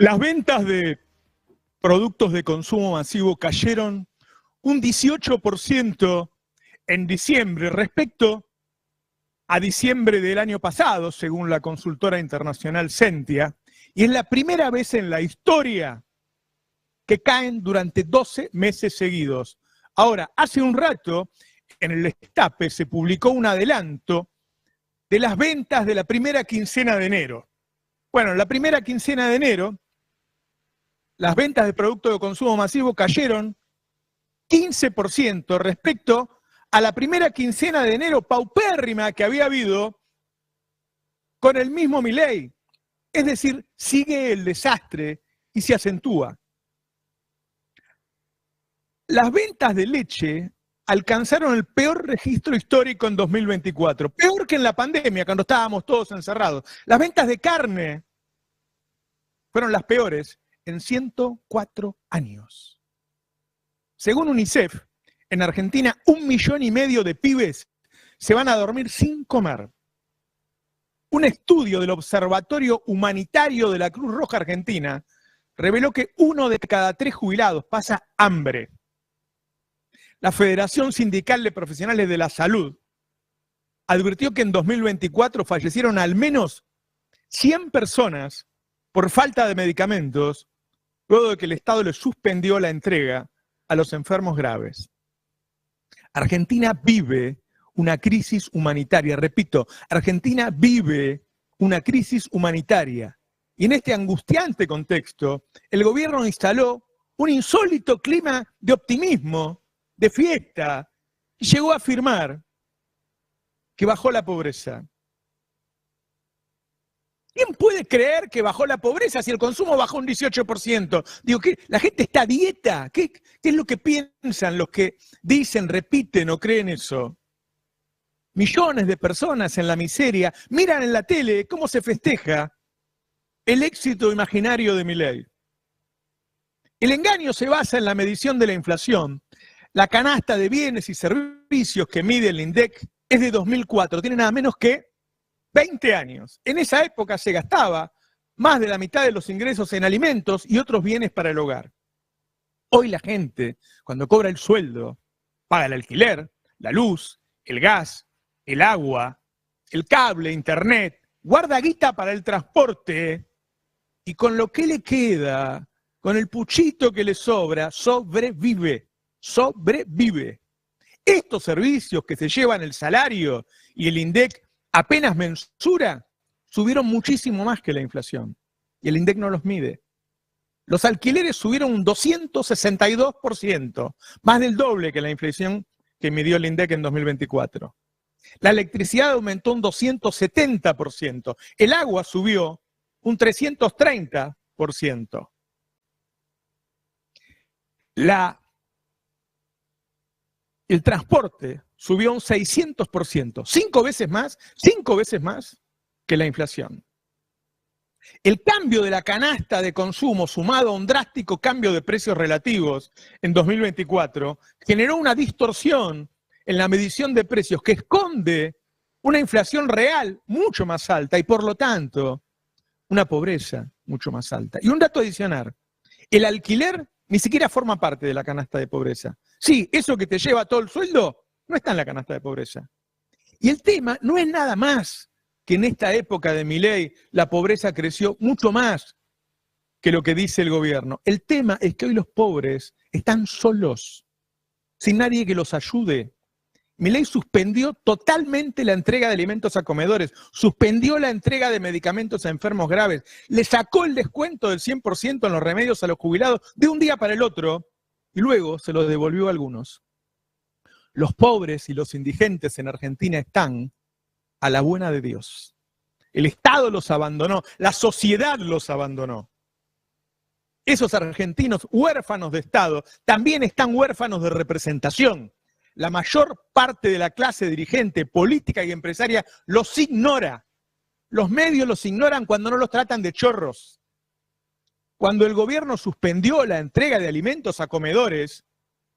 Las ventas de productos de consumo masivo cayeron un 18% en diciembre respecto a diciembre del año pasado, según la consultora internacional Sentia, y es la primera vez en la historia que caen durante 12 meses seguidos. Ahora, hace un rato, en el Destape se publicó un adelanto de las ventas de la primera quincena de enero. Bueno, la primera quincena de enero, las ventas de productos de consumo masivo cayeron 15% respecto a la primera quincena de enero paupérrima que había habido con el mismo Milei. Es decir, sigue el desastre y se acentúa. Las ventas de leche alcanzaron el peor registro histórico en 2024, peor que en la pandemia, cuando estábamos todos encerrados. Las ventas de carne fueron las peores en 104 años. Según UNICEF, en Argentina 1,5 millones de pibes se van a dormir sin comer. Un estudio del Observatorio Humanitario de la Cruz Roja Argentina reveló que 1 de cada 3 jubilados pasa hambre. La Federación Sindical de Profesionales de la Salud advirtió que en 2024 fallecieron al menos 100 personas por falta de medicamentos, luego de que el Estado le suspendió la entrega a los enfermos graves. Argentina vive una crisis humanitaria, repito, Argentina vive una crisis humanitaria. Y en este angustiante contexto, el gobierno instaló un insólito clima de optimismo, de fiesta, y llegó a afirmar que bajó la pobreza. ¿Quién puede creer que bajó la pobreza si el consumo bajó un 18%? Digo, ¿qué? ¿La gente está a dieta? ¿Qué es lo que piensan los que dicen, repiten o creen eso? Millones de personas en la miseria miran en la tele cómo se festeja el éxito imaginario de Milei. El engaño se basa en la medición de la inflación. La canasta de bienes y servicios que mide el INDEC es de 2004, tiene nada menos que 20 años. En esa época se gastaba más de la mitad de los ingresos en alimentos y otros bienes para el hogar. Hoy la gente, cuando cobra el sueldo, paga el alquiler, la luz, el gas, el agua, el cable, internet, guarda guita para el transporte y con lo que le queda, con el puchito que le sobra, sobrevive. Estos servicios que se llevan el salario y el INDEC apenas mensura, subieron muchísimo más que la inflación. Y el INDEC no los mide. Los alquileres subieron un 262%, más del doble que la inflación que midió el INDEC en 2024. La electricidad aumentó un 270%. El agua subió un 330%. El transporte subió un 600%, 5 veces más que la inflación. El cambio de la canasta de consumo sumado a un drástico cambio de precios relativos en 2024 generó una distorsión en la medición de precios que esconde una inflación real mucho más alta y por lo tanto una pobreza mucho más alta. Y un dato adicional, el alquiler ni siquiera forma parte de la canasta de pobreza. Sí, eso que te lleva todo el sueldo no está en la canasta de pobreza. Y el tema no es nada más que en esta época de Milei la pobreza creció mucho más que lo que dice el gobierno. El tema es que hoy los pobres están solos, sin nadie que los ayude. Milei suspendió totalmente la entrega de alimentos a comedores, suspendió la entrega de medicamentos a enfermos graves, le sacó el descuento del 100% en los remedios a los jubilados de un día para el otro y luego se los devolvió a algunos. Los pobres y los indigentes en Argentina están a la buena de Dios. El Estado los abandonó, la sociedad los abandonó. Esos argentinos huérfanos de Estado también están huérfanos de representación. La mayor parte de la clase dirigente, política y empresaria los ignora. Los medios los ignoran cuando no los tratan de chorros. Cuando el gobierno suspendió la entrega de alimentos a comedores,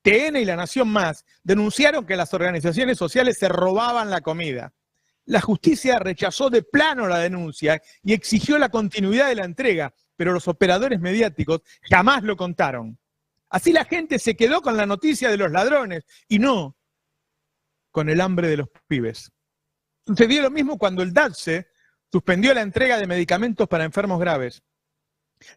TN y La Nación Más denunciaron que las organizaciones sociales se robaban la comida. La justicia rechazó de plano la denuncia y exigió la continuidad de la entrega. pero los operadores mediáticos jamás lo contaron. Así la gente se quedó con la noticia de los ladrones y no con el hambre de los pibes. Sucedió lo mismo cuando el DATSE suspendió la entrega de medicamentos para enfermos graves.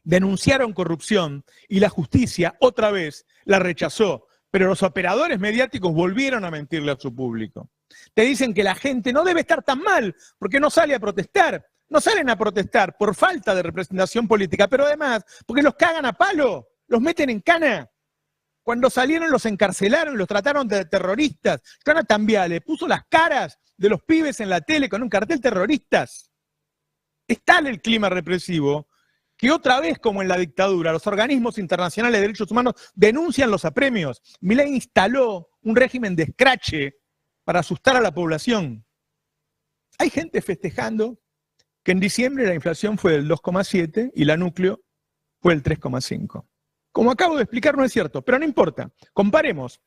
Denunciaron corrupción y la justicia otra vez la rechazó, pero los operadores mediáticos volvieron a mentirle a su público. Te dicen que la gente no debe estar tan mal porque no sale a protestar. No salen a protestar por falta de representación política, pero además porque los cagan a palo, los meten en cana. Cuando salieron los encarcelaron, los trataron de terroristas. Jonathan Viale puso las caras de los pibes en la tele con un cartel terroristas. Es tal el clima represivo que otra vez, como en la dictadura, los organismos internacionales de derechos humanos denuncian los apremios. Milei instaló un régimen de escrache para asustar a la población. Hay gente festejando que en diciembre la inflación fue del 2,7 y la núcleo fue del 3,5. Como acabo de explicar, no es cierto, pero no importa. Comparemos.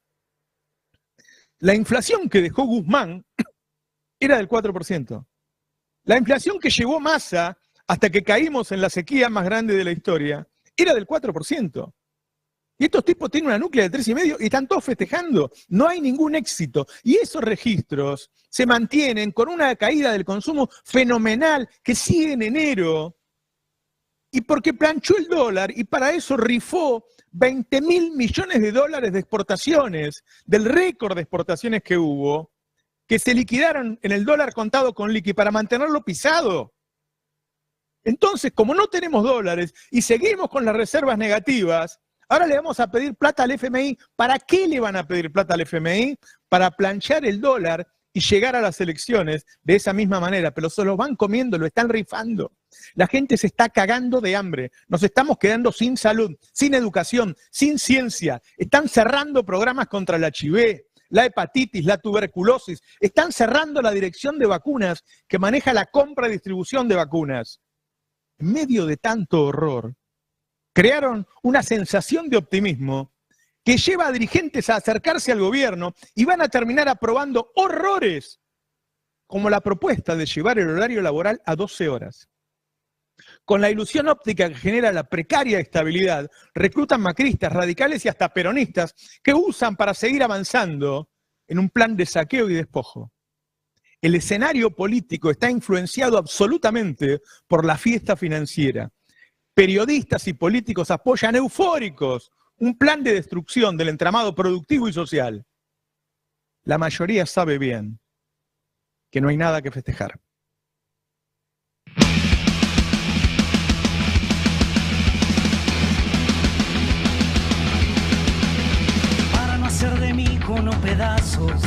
La inflación que dejó Guzmán era del 4%. La inflación que llevó Massa hasta que caímos en la sequía más grande de la historia era del 4%. Y estos tipos tienen una núclea de 3,5 y están todos festejando. No hay ningún éxito. Y esos registros se mantienen con una caída del consumo fenomenal que sigue en enero. Y porque planchó el dólar y para eso rifó 20.000 millones de dólares de exportaciones, del récord de exportaciones que hubo, que se liquidaron en el dólar contado con liqui para mantenerlo pisado. Entonces, como no tenemos dólares y seguimos con las reservas negativas, ahora le vamos a pedir plata al FMI. ¿Para qué le van a pedir plata al FMI? Para planchar el dólar y llegar a las elecciones de esa misma manera, pero se los van comiendo, lo están rifando. La gente se está cagando de hambre, nos estamos quedando sin salud, sin educación, sin ciencia, están cerrando programas contra la HIV, la hepatitis, la tuberculosis, están cerrando la dirección de vacunas que maneja la compra y distribución de vacunas. En medio de tanto horror, crearon una sensación de optimismo que lleva a dirigentes a acercarse al gobierno y van a terminar aprobando horrores, como la propuesta de llevar el horario laboral a 12 horas. Con la ilusión óptica que genera la precaria estabilidad, reclutan macristas, radicales y hasta peronistas que usan para seguir avanzando en un plan de saqueo y despojo. El escenario político está influenciado absolutamente por la fiesta financiera. Periodistas y políticos apoyan eufóricos un plan de destrucción del entramado productivo y social. La mayoría sabe bien que no hay nada que festejar. Para no hacer de mí cono pedazos,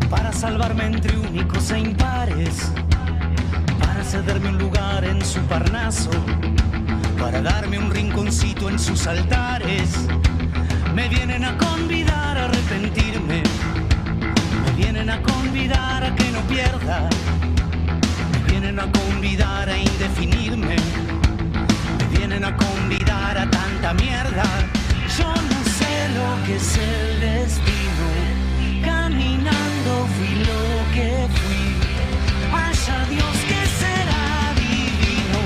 para salvarme entre únicos e impares, para cederme un lugar en su Parnaso, para darme un rinconcito en sus altares. Me vienen a convidar a arrepentirme, me vienen a convidar a que no pierda, me vienen a convidar a indefinirme, me vienen a convidar a tanta mierda. Yo no sé lo que es el destino, caminando fui lo que fui, haya Dios que será divino.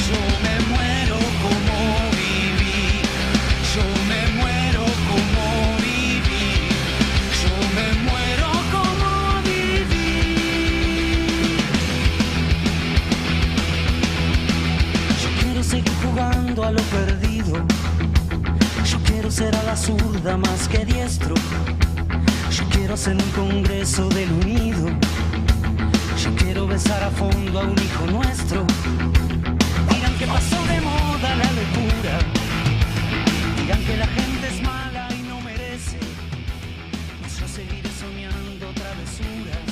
Yo me muero como viví, yo me muero como viví, yo me muero como viví. Yo quiero seguir jugando a lo perdido, yo quiero ser a la zurda más que diestro, yo quiero hacer un congreso del unido, yo quiero besar a fondo a un hijo nuestro. Digan que pasó de moda la locura, digan que la gente es mala y no merece, pues yo seguiré soñando travesuras.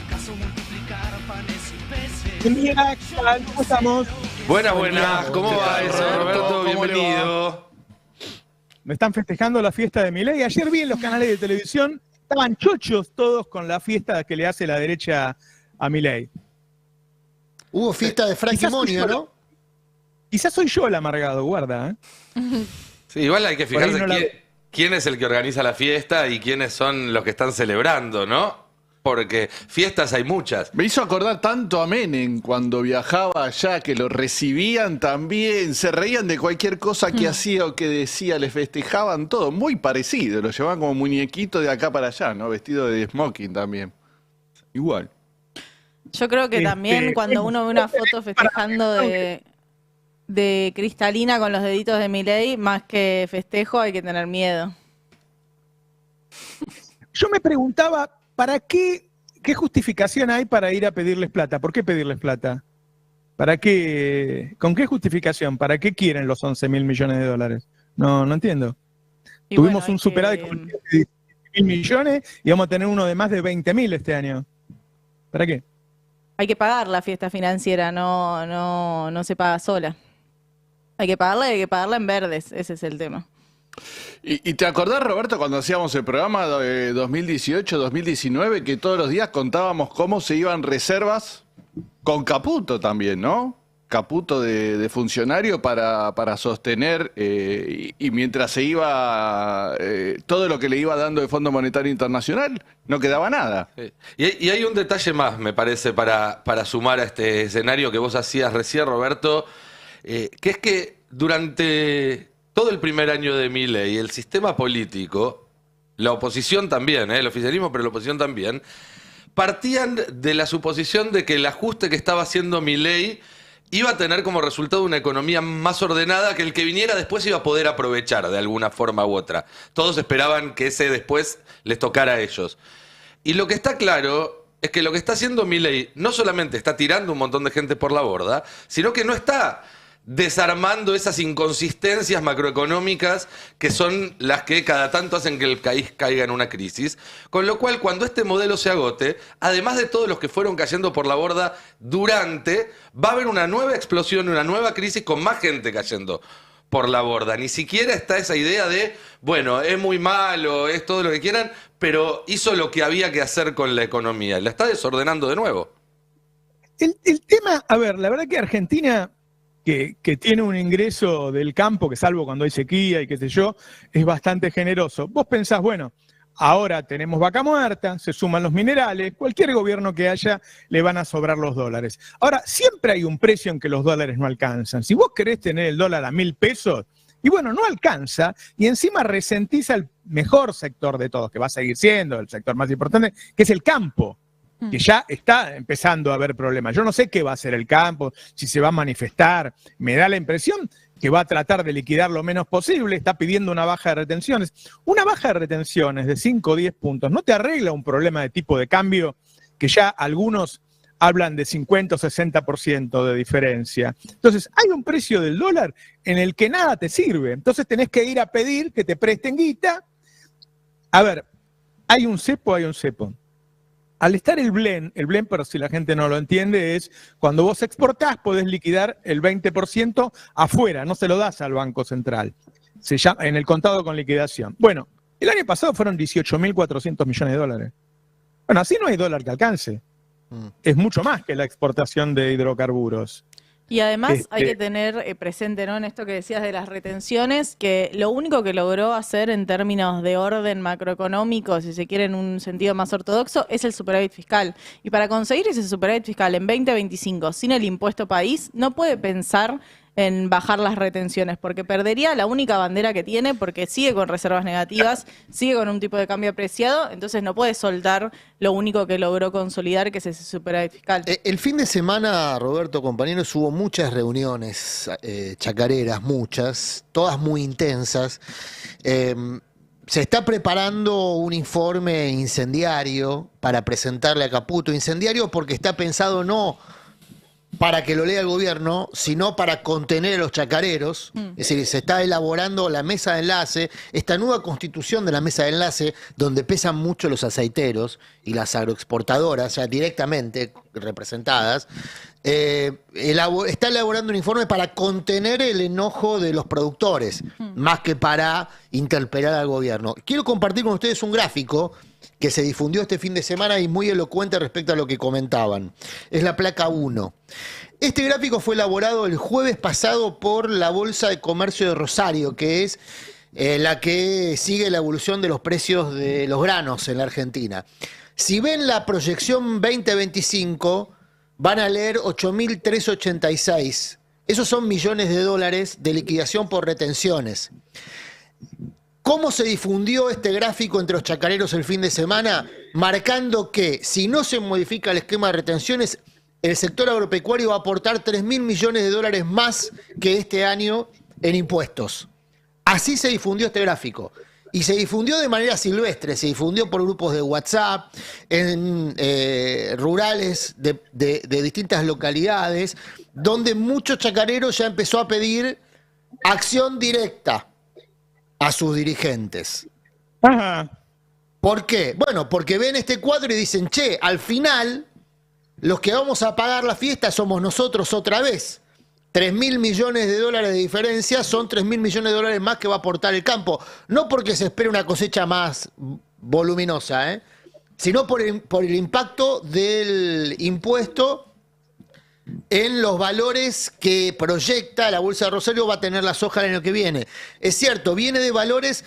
¿Acaso multiplicar panes y peces? Buen día, ¿cómo estamos? Buenas, ¿cómo va eso, Roberto? ¿Cómo le va? Bienvenido. Me están festejando la fiesta de Milei. Ayer vi en los canales de televisión, estaban chochos todos con la fiesta que le hace la derecha a Milei. Hubo fiesta de Franquimonio, ¿no? Quizás soy yo el amargado, guarda, ¿eh? Sí, igual hay que fijarse Por ahí no quién es el que organiza la fiesta y quiénes son los que están celebrando, ¿no? porque fiestas hay muchas. Me hizo acordar tanto a Menem cuando viajaba allá, que lo recibían también, se reían de cualquier cosa que hacía o que decía, les festejaban todo, muy parecido, lo llevaban como muñequito de acá para allá, ¿no? Vestido de smoking también. Igual. Yo creo que también cuando uno ve una foto festejando de Cristalina con los deditos de Milei, más que festejo hay que tener miedo. Yo me preguntaba, ¿para qué justificación hay para ir a pedirles plata? ¿Por qué pedirles plata? ¿Para qué? ¿Con qué justificación? ¿Para qué quieren los 11.000 millones de dólares? No entiendo. Y Tuvimos bueno, un superávit de 17.000 millones y vamos a tener uno de más de 20.000 este año. ¿Para qué? hay que pagar la fiesta financiera, no se paga sola. Hay que pagarla y hay que pagarla en verdes, ese es el tema. ¿Y te acordás, Roberto, cuando hacíamos el programa de 2018, 2019, que todos los días contábamos cómo se iban reservas con Caputo también, ¿no? Caputo de funcionario para sostener, y mientras se iba todo lo que le iba dando el Fondo Monetario Internacional, no quedaba nada. Sí. Y hay un detalle más, me parece, para sumar a este escenario que vos hacías recién, Roberto, que es que durante todo el primer año de Milei, el sistema político, la oposición también, el oficialismo, pero la oposición también, partían de la suposición de que el ajuste que estaba haciendo Milei iba a tener como resultado una economía más ordenada, que el que viniera después iba a poder aprovechar de alguna forma u otra. Todos esperaban que ese después les tocara a ellos. Y lo que está claro es que lo que está haciendo Milei no solamente está tirando un montón de gente por la borda, sino que no está desarmando esas inconsistencias macroeconómicas que son las que cada tanto hacen que el país caiga en una crisis. Con lo cual, cuando este modelo se agote, además de todos los que fueron cayendo por la borda durante, va a haber una nueva explosión, una nueva crisis con más gente cayendo por la borda. Ni siquiera está esa idea de, bueno, es muy malo, es todo lo que quieran, pero hizo lo que había que hacer con la economía. La está desordenando de nuevo. El tema, a ver, la verdad que Argentina, que tiene un ingreso del campo, que salvo cuando hay sequía y qué sé yo, es bastante generoso. Vos pensás, bueno, ahora tenemos vaca muerta, se suman los minerales, cualquier gobierno que haya le van a sobrar los dólares. Ahora, siempre hay un precio en que los dólares no alcanzan. Si vos querés tener el dólar a 1.000 pesos, y bueno, no alcanza, y encima resentís al mejor sector de todos, que va a seguir siendo el sector más importante, que es el campo, que ya está empezando a haber problemas. Yo no sé qué va a hacer el campo, si se va a manifestar. Me da la impresión que va a tratar de liquidar lo menos posible, está pidiendo una baja de retenciones. Una baja de retenciones de 5 o 10 puntos no te arregla un problema de tipo de cambio que ya algunos hablan de 50 o 60% de diferencia. Entonces, hay un precio del dólar en el que nada te sirve. Entonces tenés que ir a pedir que te presten guita. A ver, hay un cepo. Al estar el blend, pero si la gente no lo entiende, es cuando vos exportás podés liquidar el 20% afuera, no se lo das al Banco Central. Se llama en el contado con liquidación. Bueno, el año pasado fueron 18.400 millones de dólares. Bueno, así no hay dólar que alcance. Es mucho más que la exportación de hidrocarburos. Y además hay que tener presente, ¿no?, en esto que decías de las retenciones, que lo único que logró hacer en términos de orden macroeconómico, si se quiere en un sentido más ortodoxo, es el superávit fiscal. Y para conseguir ese superávit fiscal en 2025 sin el impuesto país, no puede pensar en bajar las retenciones, porque perdería la única bandera que tiene, porque sigue con reservas negativas, sigue con un tipo de cambio apreciado, entonces no puede soltar lo único que logró consolidar, que es ese superávit fiscal. El fin de semana, Roberto, compañeros, hubo muchas reuniones chacareras, muchas, todas muy intensas. Se está preparando un informe incendiario para presentarle a Caputo, incendiario porque está pensado no para que lo lea el gobierno, sino para contener a los chacareros. Es decir, se está elaborando la mesa de enlace, esta nueva constitución de la mesa de enlace, donde pesan mucho los aceiteros y las agroexportadoras, ya directamente representadas. Está elaborando un informe para contener el enojo de los productores, más que para interpelar al gobierno. Quiero compartir con ustedes un gráfico que se difundió este fin de semana y muy elocuente respecto a lo que comentaban. Es la placa 1. Este gráfico fue elaborado el jueves pasado por la Bolsa de Comercio de Rosario, que es la que sigue la evolución de los precios de los granos en la Argentina. Si ven la proyección 2025, van a leer 8.386. Esos son millones de dólares de liquidación por retenciones. ¿Cómo se difundió este gráfico entre los chacareros el fin de semana? Marcando que si no se modifica el esquema de retenciones, el sector agropecuario va a aportar 3.000 millones de dólares más que este año en impuestos. Así se difundió este gráfico. Y se difundió de manera silvestre, se difundió por grupos de WhatsApp, en rurales de distintas localidades, donde muchos chacareros ya empezó a pedir acción directa a sus dirigentes. Ajá. ¿Por qué? Bueno, porque ven este cuadro y dicen, che, al final los que vamos a pagar la fiesta somos nosotros otra vez. 3.000 millones de dólares de diferencia son 3.000 millones de dólares más que va a aportar el campo. No porque se espere una cosecha más voluminosa, sino por el impacto del impuesto en los valores que proyecta la Bolsa de Rosario va a tener la soja el año que viene. Es cierto, viene de valores,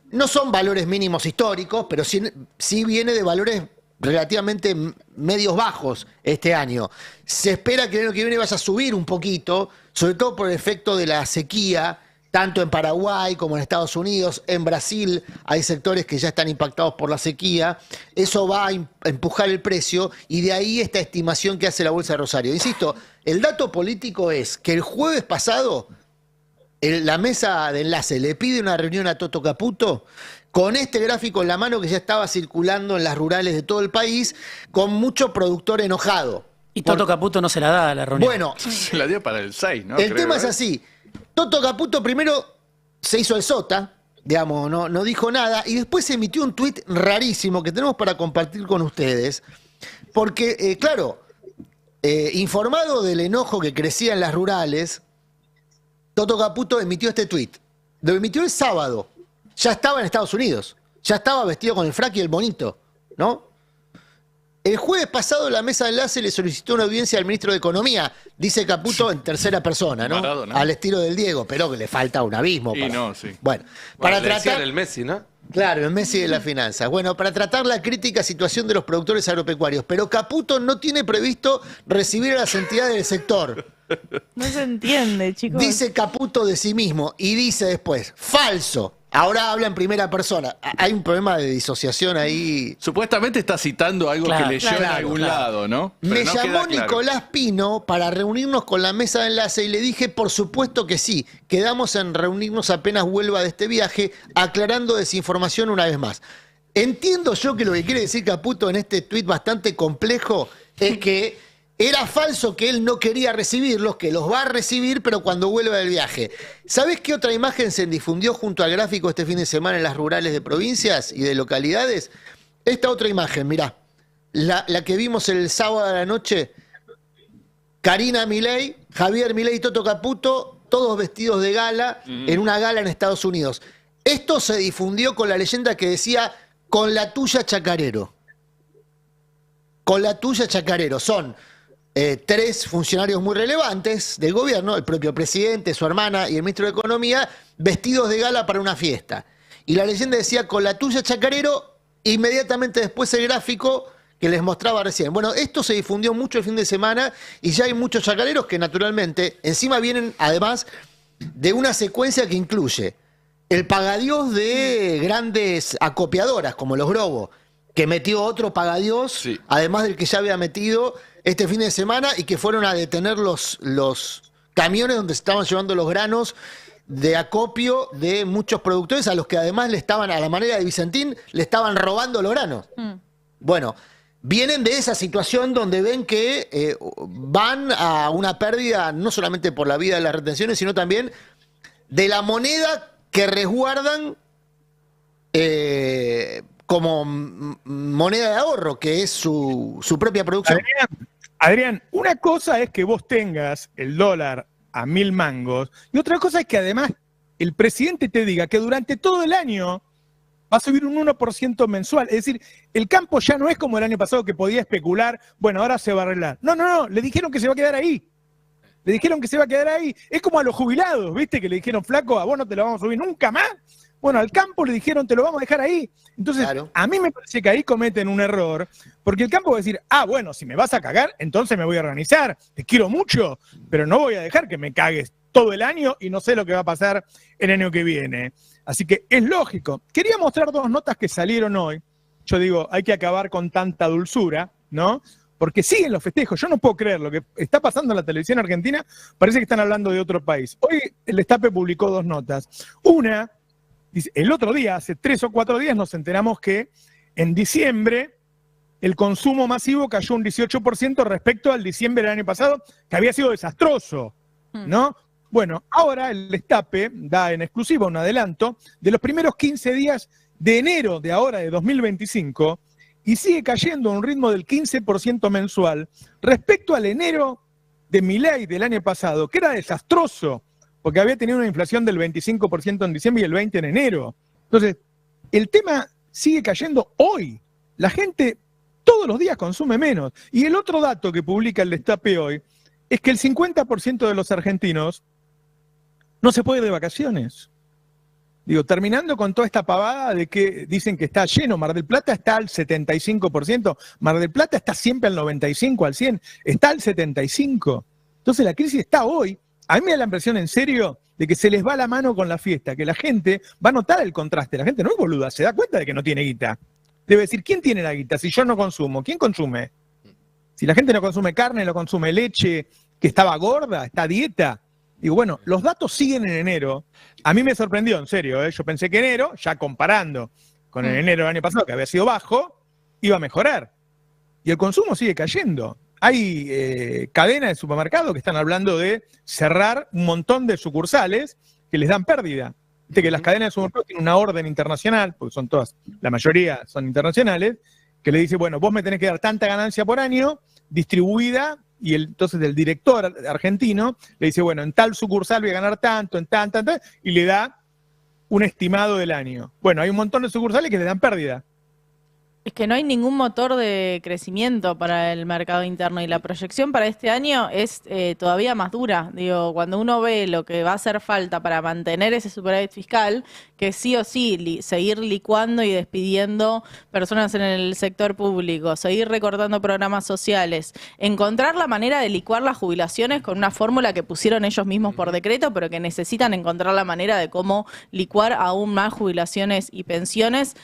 no son valores mínimos históricos, pero sí viene de valores relativamente medios bajos este año. Se espera que el año que viene vaya a subir un poquito, sobre todo por el efecto de la sequía, tanto en Paraguay como en Estados Unidos. En Brasil hay sectores que ya están impactados por la sequía. Eso va a empujar el precio y de ahí esta estimación que hace la Bolsa de Rosario. Insisto, el dato político es que el jueves pasado la mesa de enlace le pide una reunión a Toto Caputo con este gráfico en la mano que ya estaba circulando en las rurales de todo el país, con mucho productor enojado. Y Toto Caputo no se la da a la reunión. Bueno, Se la dio para el 6, ¿no? el Creo, tema es así. Toto Caputo primero se hizo el sota, digamos, no dijo nada, y después emitió un tuit rarísimo que tenemos para compartir con ustedes, porque, claro, informado del enojo que crecía en las rurales, Toto Caputo emitió este tuit. Lo emitió el sábado. Ya estaba en Estados Unidos. Ya estaba vestido con el frac y el bonito, ¿no? El jueves pasado la mesa de enlace le solicitó una audiencia al ministro de Economía, dice Caputo en tercera persona, ¿no? Maradona. Al estilo del Diego, pero que le falta un abismo. Y no, sí. Bueno, para Le decían tratar... el Messi, ¿no? Claro, el Messi de las finanzas. Bueno, para tratar la crítica situación de los productores agropecuarios, pero Caputo no tiene previsto recibir a las entidades del sector. No se entiende, chicos. Dice Caputo de sí mismo y dice después, falso. Ahora habla en primera persona. Hay un problema de disociación ahí. Supuestamente está citando algo Claro, que leyó en claro, algún claro. lado, ¿no? Pero Me no llamó queda claro. Nicolás Pino para reunirnos con la mesa de enlace y le dije, por supuesto que sí. Quedamos en reunirnos apenas vuelva de este viaje, aclarando desinformación una vez más. Entiendo yo que lo que quiere decir Caputo en este tuit bastante complejo es que era falso que él no quería recibirlos, que los va a recibir, pero cuando vuelva del viaje. ¿Sabés qué otra imagen se difundió junto al gráfico este fin de semana en las rurales de provincias y de localidades? Esta otra imagen, mirá. La que vimos el sábado a la noche. Karina Milei, Javier Milei y Toto Caputo, todos vestidos de gala, en una gala en Estados Unidos. Esto se difundió con la leyenda que decía, con la tuya chacarero. Con la tuya chacarero. Son... tres funcionarios muy relevantes del gobierno, el propio presidente, su hermana y el ministro de Economía, vestidos de gala para una fiesta. Y la leyenda decía, con la tuya chacarero, inmediatamente después el gráfico que les mostraba recién. Bueno, esto se difundió mucho el fin de semana y ya hay muchos chacareros que naturalmente encima vienen además de una secuencia que incluye el pagadiós de grandes acopiadoras como los Grobo, que metió otro pagadiós, Sí. además del que ya había metido este fin de semana y que fueron a detener los camiones donde se estaban llevando los granos de acopio de muchos productores a los que además le estaban, a la manera de Vicentín, le estaban robando los granos. Bueno, vienen de esa situación donde ven que van a una pérdida no solamente por la vida de las retenciones, sino también de la moneda que resguardan como moneda de ahorro, que es su propia producción. Adrián, una cosa es que vos tengas el dólar a 1.000 mangos y otra cosa es que además el presidente te diga que durante todo el año va a subir un 1% mensual. Es decir, el campo ya no es como el año pasado que podía especular, bueno, ahora se va a arreglar. No, le dijeron que se va a quedar ahí. Le dijeron que se va a quedar ahí. Es como a los jubilados, ¿viste? Que le dijeron, flaco, a vos no te lo vamos a subir nunca más. Bueno, al campo le dijeron, te lo vamos a dejar ahí. Entonces, Claro. a mí me parece que ahí cometen un error, porque el campo va a decir, bueno, si me vas a cagar, entonces me voy a organizar, te quiero mucho, pero no voy a dejar que me cagues todo el año y no sé lo que va a pasar el año que viene. Así que es lógico. Quería mostrar 2 notas que salieron hoy. Yo digo, hay que acabar con tanta dulzura, ¿no? Porque siguen los festejos. Yo no puedo creer lo que está pasando en la televisión argentina. Parece que están hablando de otro país. Hoy el Destape publicó 2 notas. Una, dice, el otro día, hace 3 o 4 días, nos enteramos que en diciembre el consumo masivo cayó un 18% respecto al diciembre del año pasado, que había sido desastroso, ¿no? Bueno, ahora el Destape da en exclusiva un adelanto de los primeros 15 días de enero de ahora, de 2025, y sigue cayendo a un ritmo del 15% mensual respecto al enero de Milei del año pasado, que era desastroso, porque había tenido una inflación del 25% en diciembre y el 20% en enero. Entonces, el tema sigue cayendo hoy. La gente todos los días consume menos. Y el otro dato que publica el Destape hoy es que el 50% de los argentinos no se puede ir de vacaciones. Digo, terminando con toda esta pavada de que dicen que está lleno, Mar del Plata está al 75%, Mar del Plata está siempre al 95%, al 100%, está al 75%. Entonces la crisis está hoy. A mí me da la impresión, en serio, de que se les va la mano con la fiesta, que la gente va a notar el contraste. La gente no es boluda, se da cuenta de que no tiene guita. Debe decir, ¿quién tiene la guita? Si yo no consumo, ¿quién consume? Si la gente no consume carne, no consume leche, que estaba gorda, está a dieta. Digo, bueno, los datos siguen en enero. A mí me sorprendió, en serio, yo pensé que enero, ya comparando con el enero del año pasado, que había sido bajo, iba a mejorar. Y el consumo sigue cayendo. Hay cadenas de supermercados que están hablando de cerrar un montón de sucursales que les dan pérdida. Viste que las cadenas de supermercados tienen una orden internacional, porque son todas, la mayoría son internacionales, que le dice, bueno, vos me tenés que dar tanta ganancia por año, distribuida, y entonces el director argentino le dice, bueno, en tal sucursal voy a ganar tanto, en tan, y le da un estimado del año. Bueno, hay un montón de sucursales que le dan pérdida. Es que no hay ningún motor de crecimiento para el mercado interno y la proyección para este año es todavía más dura. Digo, cuando uno ve lo que va a hacer falta para mantener ese superávit fiscal, que sí o sí seguir licuando y despidiendo personas en el sector público, seguir recortando programas sociales, encontrar la manera de licuar las jubilaciones con una fórmula que pusieron ellos mismos por decreto, pero que necesitan encontrar la manera de cómo licuar aún más jubilaciones y pensiones.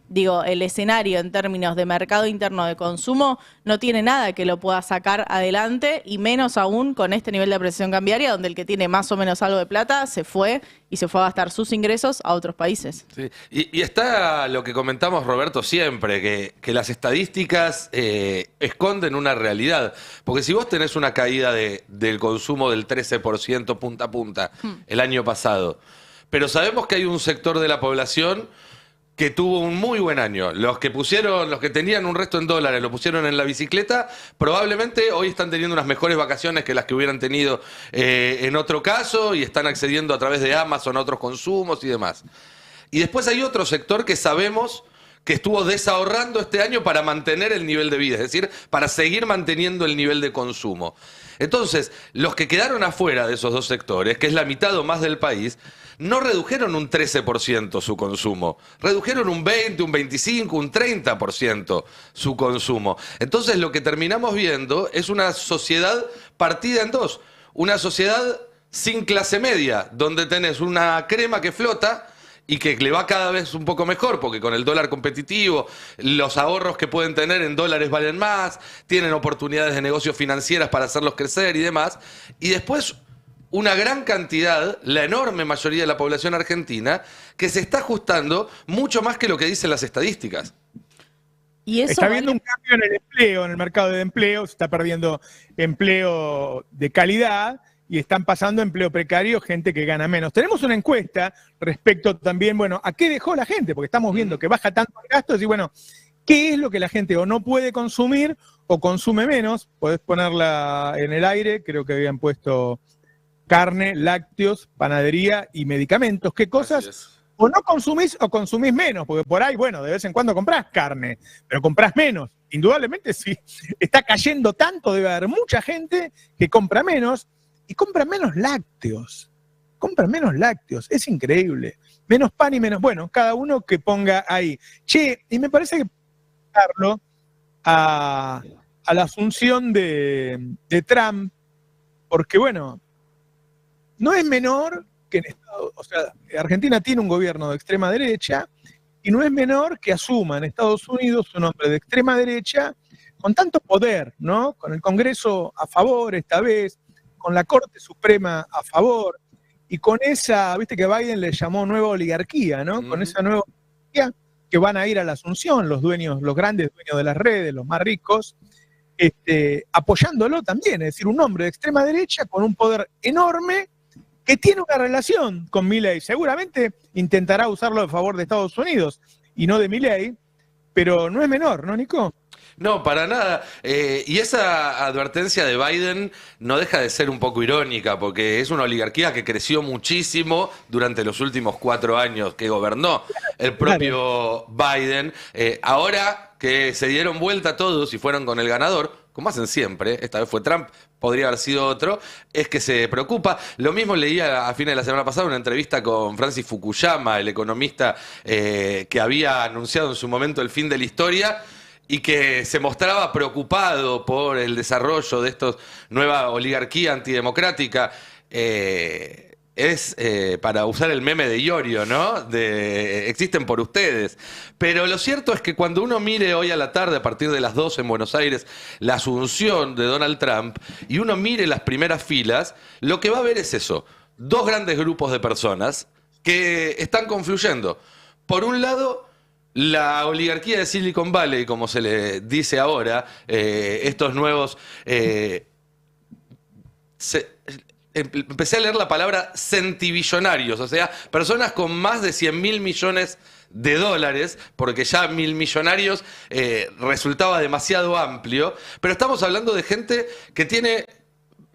Digo, el escenario en términos de mercado interno de consumo no tiene nada que lo pueda sacar adelante, y menos aún con este nivel de apreciación cambiaria, donde el que tiene más o menos algo de plata se fue a gastar sus ingresos a otros países. Sí. Y está lo que comentamos, Roberto, siempre, que las estadísticas esconden una realidad. Porque si vos tenés una caída del consumo del 13% punta a punta el año pasado, pero sabemos que hay un sector de la población que tuvo un muy buen año. Los que tenían un resto en dólares, lo pusieron en la bicicleta, probablemente hoy están teniendo unas mejores vacaciones que las que hubieran tenido en otro caso, y están accediendo a través de Amazon a otros consumos y demás. Y después hay otro sector que sabemos que estuvo desahorrando este año para mantener el nivel de vida, es decir, para seguir manteniendo el nivel de consumo. Entonces, los que quedaron afuera de esos dos sectores, que es la mitad o más del país, no redujeron un 13% su consumo, redujeron un 20, un 25, un 30% su consumo. Entonces lo que terminamos viendo es una sociedad partida en dos, una sociedad sin clase media, donde tenés una crema que flota y que le va cada vez un poco mejor, porque con el dólar competitivo, los ahorros que pueden tener en dólares valen más, tienen oportunidades de negocios financieras para hacerlos crecer y demás, y después una gran cantidad, la enorme mayoría de la población argentina, que se está ajustando mucho más que lo que dicen las estadísticas. Y eso está habiendo un cambio en el empleo, en el mercado de empleo, se está perdiendo empleo de calidad y están pasando empleo precario gente que gana menos. Tenemos una encuesta respecto también, bueno, ¿a qué dejó la gente? Porque estamos viendo que baja tanto el gasto, y bueno, ¿qué es lo que la gente o no puede consumir o consume menos? Podés ponerla en el aire, creo que habían puesto carne, lácteos, panadería y medicamentos. ¿Qué cosas o no consumís o consumís menos? Porque por ahí, bueno, de vez en cuando comprás carne, pero comprás menos. Indudablemente, si está cayendo tanto, debe haber mucha gente que compra menos y compra menos lácteos. Compra menos lácteos. Es increíble. menos pan y menos, bueno, cada uno que ponga ahí. Che, y me parece que darlo a la asunción de Trump, porque bueno, no es menor que en Estados, o sea, Argentina tiene un gobierno de extrema derecha, y no es menor que asuma en Estados Unidos un hombre de extrema derecha con tanto poder, ¿no? Con el Congreso a favor esta vez, con la Corte Suprema a favor, y con esa, viste que Biden le llamó nueva oligarquía, ¿no? Con esa nueva oligarquía que van a ir a la asunción, los dueños, los grandes dueños de las redes, los más ricos, apoyándolo también, es decir, un hombre de extrema derecha con un poder enorme que tiene una relación con Milei. Seguramente intentará usarlo a favor de Estados Unidos y no de Milei, pero no es menor, ¿no, Nico? No, para nada. Y esa advertencia de Biden no deja de ser un poco irónica, porque es una oligarquía que creció muchísimo durante los últimos 4 años que gobernó el propio Biden. Ahora que se dieron vuelta todos y fueron con el ganador, como hacen siempre, esta vez fue Trump, podría haber sido otro, es que se preocupa. Lo mismo leía a fines de la semana pasada una entrevista con Francis Fukuyama, el economista que había anunciado en su momento el fin de la historia, y que se mostraba preocupado por el desarrollo de esta nueva oligarquía antidemocrática. Es para usar el meme de Iorio, ¿no? De existen por ustedes. Pero lo cierto es que cuando uno mire hoy a la tarde, a partir de las 12 en Buenos Aires, la asunción de Donald Trump, y uno mire las primeras filas, lo que va a ver es eso. 2 grandes grupos de personas que están confluyendo. Por un lado, la oligarquía de Silicon Valley, como se le dice ahora, estos nuevos... empecé a leer la palabra centibillonarios, o sea, personas con más de 100.000 millones de dólares, porque ya 1.000 millonarios resultaba demasiado amplio, pero estamos hablando de gente que tiene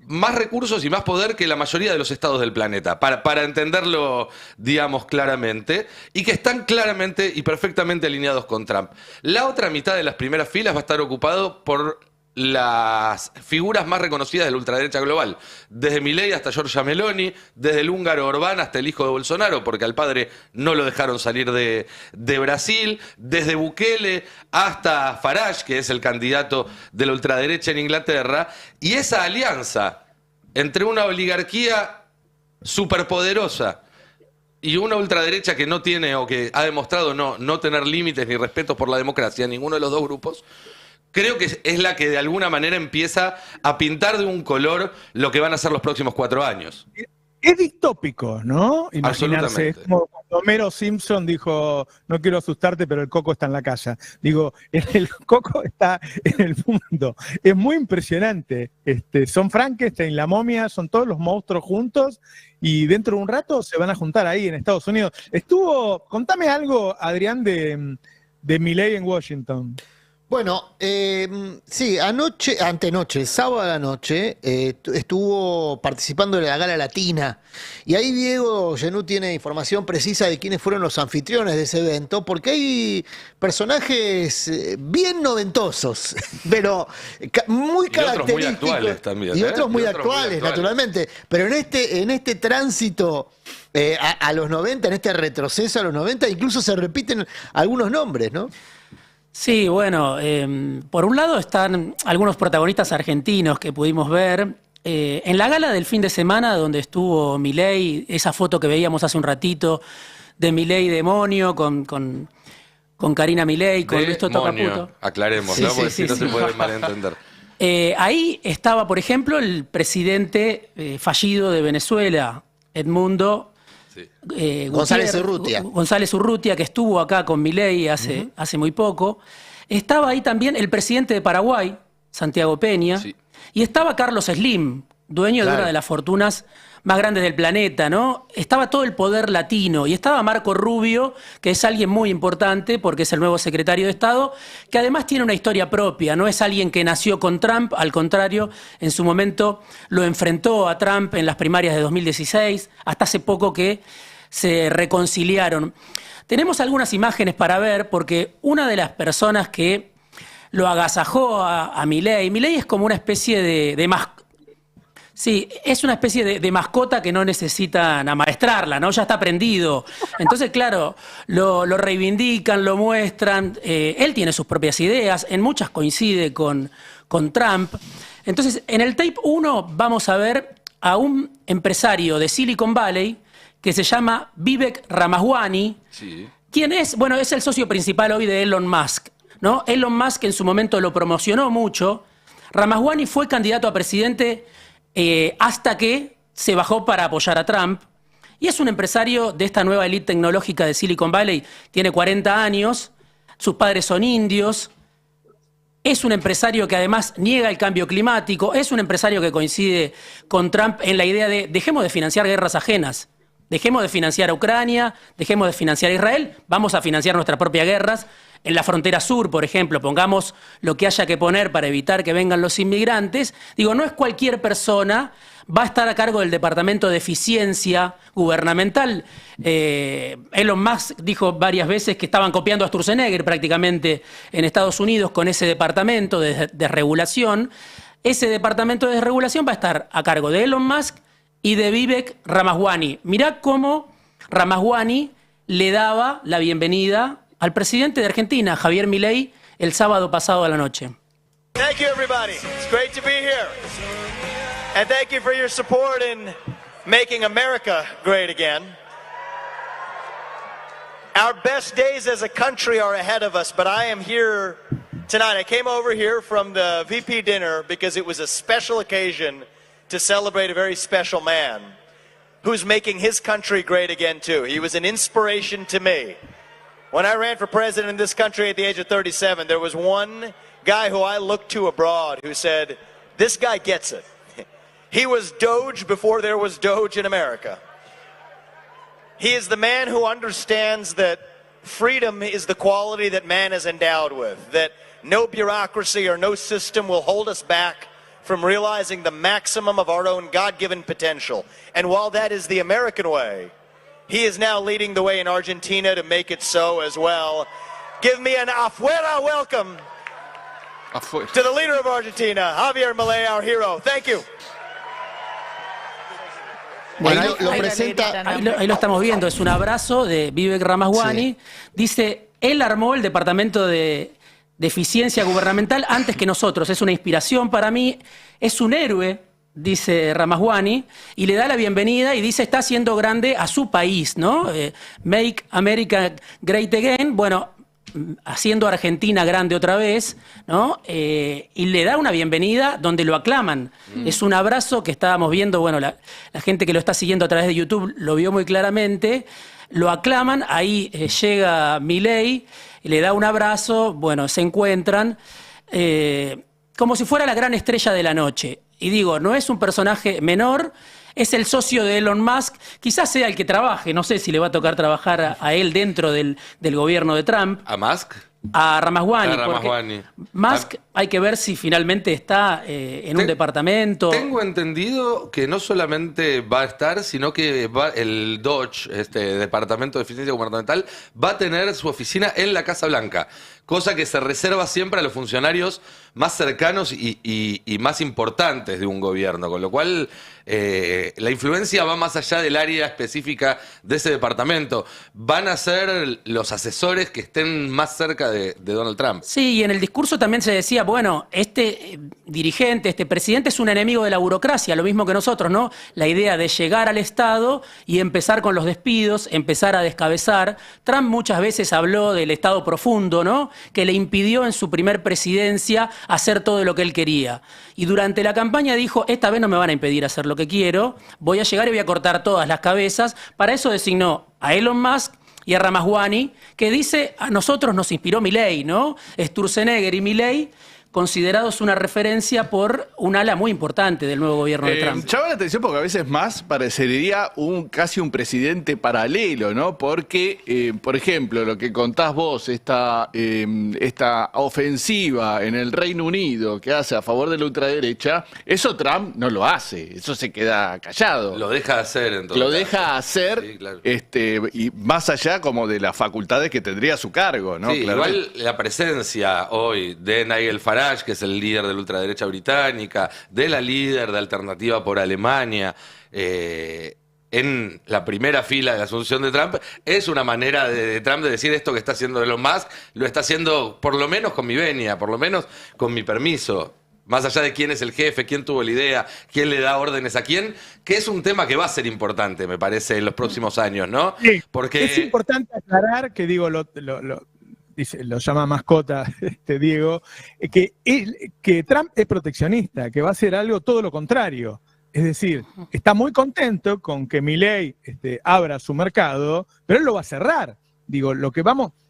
más recursos y más poder que la mayoría de los estados del planeta, para entenderlo, digamos, claramente, y que están claramente y perfectamente alineados con Trump. La otra mitad de las primeras filas va a estar ocupado por las figuras más reconocidas de la ultraderecha global, desde Milei hasta Giorgia Meloni, desde el húngaro Orbán hasta el hijo de Bolsonaro, porque al padre no lo dejaron salir de Brasil, desde Bukele hasta Farage, que es el candidato de la ultraderecha en Inglaterra, y esa alianza entre una oligarquía superpoderosa y una ultraderecha que no tiene, o que ha demostrado no tener límites ni respeto por la democracia, ninguno de los dos grupos, creo que es la que de alguna manera empieza a pintar de un color lo que van a ser los próximos 4 años. Es distópico, ¿no? Imaginarse. Es Absolutamente. como cuando Homero Simpson dijo, no quiero asustarte, pero el coco está en la casa. Digo, el coco está en el mundo. Es muy impresionante. Son Frankenstein, la momia, son todos los monstruos juntos, y dentro de un rato se van a juntar ahí en Estados Unidos. Contame algo, Adrián, de Milei en Washington. Bueno, sí, antenoche, sábado a la noche, estuvo participando de la Gala Latina, y ahí Diego Genú tiene información precisa de quiénes fueron los anfitriones de ese evento, porque hay personajes bien noventosos, pero muy característicos. Y otros muy actuales también. Y otros muy Y actuales, naturalmente, pero en este tránsito a los 90, en este retroceso a los 90, incluso se repiten algunos nombres, ¿no? Sí, bueno, por un lado están algunos protagonistas argentinos que pudimos ver. En la gala del fin de semana, donde estuvo Milei, esa foto que veíamos hace un ratito de Milei demonio con Karina Milei, con Luis Toto Caputo. Aclaremos, Sí, ¿no? sí, Porque sí, si no sí. se puede malentender. Ahí estaba, por ejemplo, el presidente fallido de Venezuela, Edmundo Sí. González Gutiérrez, Urrutia. González Urrutia, que estuvo acá con Milei hace muy poco. Estaba ahí también el presidente de Paraguay, Santiago Peña. Sí. Y estaba Carlos Slim, dueño de Claro. una de las fortunas más grandes del planeta, ¿no? Estaba todo el poder latino. Y estaba Marco Rubio, que es alguien muy importante porque es el nuevo secretario de Estado, que además tiene una historia propia. No es alguien que nació con Trump, al contrario, en su momento lo enfrentó a Trump en las primarias de 2016, hasta hace poco que se reconciliaron. Tenemos algunas imágenes para ver, porque una de las personas que lo agasajó a Milei es como una especie de Sí, es una especie de mascota que no necesitan amaestrarla, ¿no? Ya está aprendido. Entonces, claro, lo reivindican, lo muestran. Él tiene sus propias ideas, en muchas coincide con Trump. Entonces, en el tape 1 vamos a ver a un empresario de Silicon Valley que se llama Vivek Ramaswamy. Sí. ¿Quién es? Bueno, es el socio principal hoy de Elon Musk, ¿no? Elon Musk en su momento lo promocionó mucho. Ramaswamy fue candidato a presidente hasta que se bajó para apoyar a Trump. Y es un empresario de esta nueva élite tecnológica de Silicon Valley. Tiene 40 años, sus padres son indios. Es un empresario que además niega el cambio climático. Es un empresario que coincide con Trump en la idea de dejemos de financiar guerras ajenas. Dejemos de financiar a Ucrania, dejemos de financiar a Israel, vamos a financiar nuestras propias guerras. En la frontera sur, por ejemplo, pongamos lo que haya que poner para evitar que vengan los inmigrantes. Digo, no es cualquier persona, va a estar a cargo del Departamento de Eficiencia Gubernamental. Elon Musk dijo varias veces que estaban copiando a Sturzenegger prácticamente en Estados Unidos con ese departamento de desregulación. Ese departamento de desregulación va a estar a cargo de Elon Musk y de Vivek Ramaswamy. Mirá cómo Ramaswamy le daba la bienvenida al presidente de Argentina, Javier Milei, el sábado pasado a la noche. Thank you, everybody. It's great to be here. And thank you for your support in making America great again. Our best days as a country are ahead of us, but I am here tonight. I came over here from the VP dinner because it was a special occasion to celebrate a very special man who's making his country great again, too. He was an inspiration to me. When I ran for president in this country at the age of 37, there was one guy who I looked to abroad who said, this guy gets it. He was Doge before there was Doge in America. He is the man who understands that freedom is the quality that man is endowed with, that no bureaucracy or no system will hold us back from realizing the maximum of our own God-given potential. And while that is the American way, he is now leading the way in Argentina to make it so as well. Give me an afuera welcome to the leader of Argentina, Javier Milei, our hero. Thank you. Bueno, Ahí ahí lo presenta. Ahí lo estamos viendo, es un abrazo de Vivek Ramaswamy. Sí. Dice, él armó el Departamento de Eficiencia Gubernamental antes que nosotros. Es una inspiración para mí, es un héroe, dice Ramaswamy, y le da la bienvenida y dice, está haciendo grande a su país, ¿no? Make America Great Again. Bueno, haciendo Argentina grande otra vez, ¿no? Y le da una bienvenida donde lo aclaman. Es un abrazo que estábamos viendo, bueno, la gente que lo está siguiendo a través de YouTube lo vio muy claramente, lo aclaman, ahí llega Milei, le da un abrazo, bueno, se encuentran, como si fuera la gran estrella de la noche. Y digo, no es un personaje menor, es el socio de Elon Musk, quizás sea el que trabaje, no sé si le va a tocar trabajar a él dentro del gobierno de Trump. ¿A Musk? A Ramaswamy. A Ramaswamy. Musk hay que ver si finalmente está en un departamento. Tengo entendido que no solamente va a estar, sino que el DOGE, este Departamento de Eficiencia Gubernamental, va a tener su oficina en la Casa Blanca, cosa que se reserva siempre a los funcionarios más cercanos y más importantes de un gobierno, con lo cual la influencia va más allá del área específica de ese departamento. Van a ser los asesores que estén más cerca de Donald Trump. Sí, y en el discurso también se decía, bueno, este dirigente, este presidente es un enemigo de la burocracia, lo mismo que nosotros, ¿no? La idea de llegar al Estado y empezar con los despidos, empezar a descabezar. Trump muchas veces habló del Estado profundo, ¿no? Que le impidió en su primer presidencia hacer todo lo que él quería. Y durante la campaña dijo, esta vez no me van a impedir hacer lo que quiero, voy a llegar y voy a cortar todas las cabezas. Para eso designó a Elon Musk y a Ramaswamy, que dice, a nosotros nos inspiró Milei, ¿no? Sturzenegger y Milei, considerados una referencia por un ala muy importante del nuevo gobierno de Trump. Llama la atención porque a veces más parecería casi un presidente paralelo, ¿no? Porque, por ejemplo, lo que contás vos, esta ofensiva en el Reino Unido que hace a favor de la ultraderecha, eso Trump no lo hace, eso se queda callado. Lo deja hacer, entonces. Lo deja hacer, sí, claro. Y más allá como de las facultades que tendría a su cargo, ¿no? Sí, igual la presencia hoy de Nigel Farage Farage, que es el líder de la ultraderecha británica, de la líder de Alternativa por Alemania, en la primera fila de la asunción de Trump, es una manera de Trump de decir esto que está haciendo Elon Musk, lo está haciendo por lo menos con mi venia, por lo menos con mi permiso. Más allá de quién es el jefe, quién tuvo la idea, quién le da órdenes a quién, que es un tema que va a ser importante, me parece, en los próximos años, ¿no? Sí, porque es importante aclarar que, digo, lo llama mascota Diego, que Trump es proteccionista, que va a hacer algo todo lo contrario. Es decir, está muy contento con que Milei abra su mercado, pero él lo va a cerrar. Digo, lo que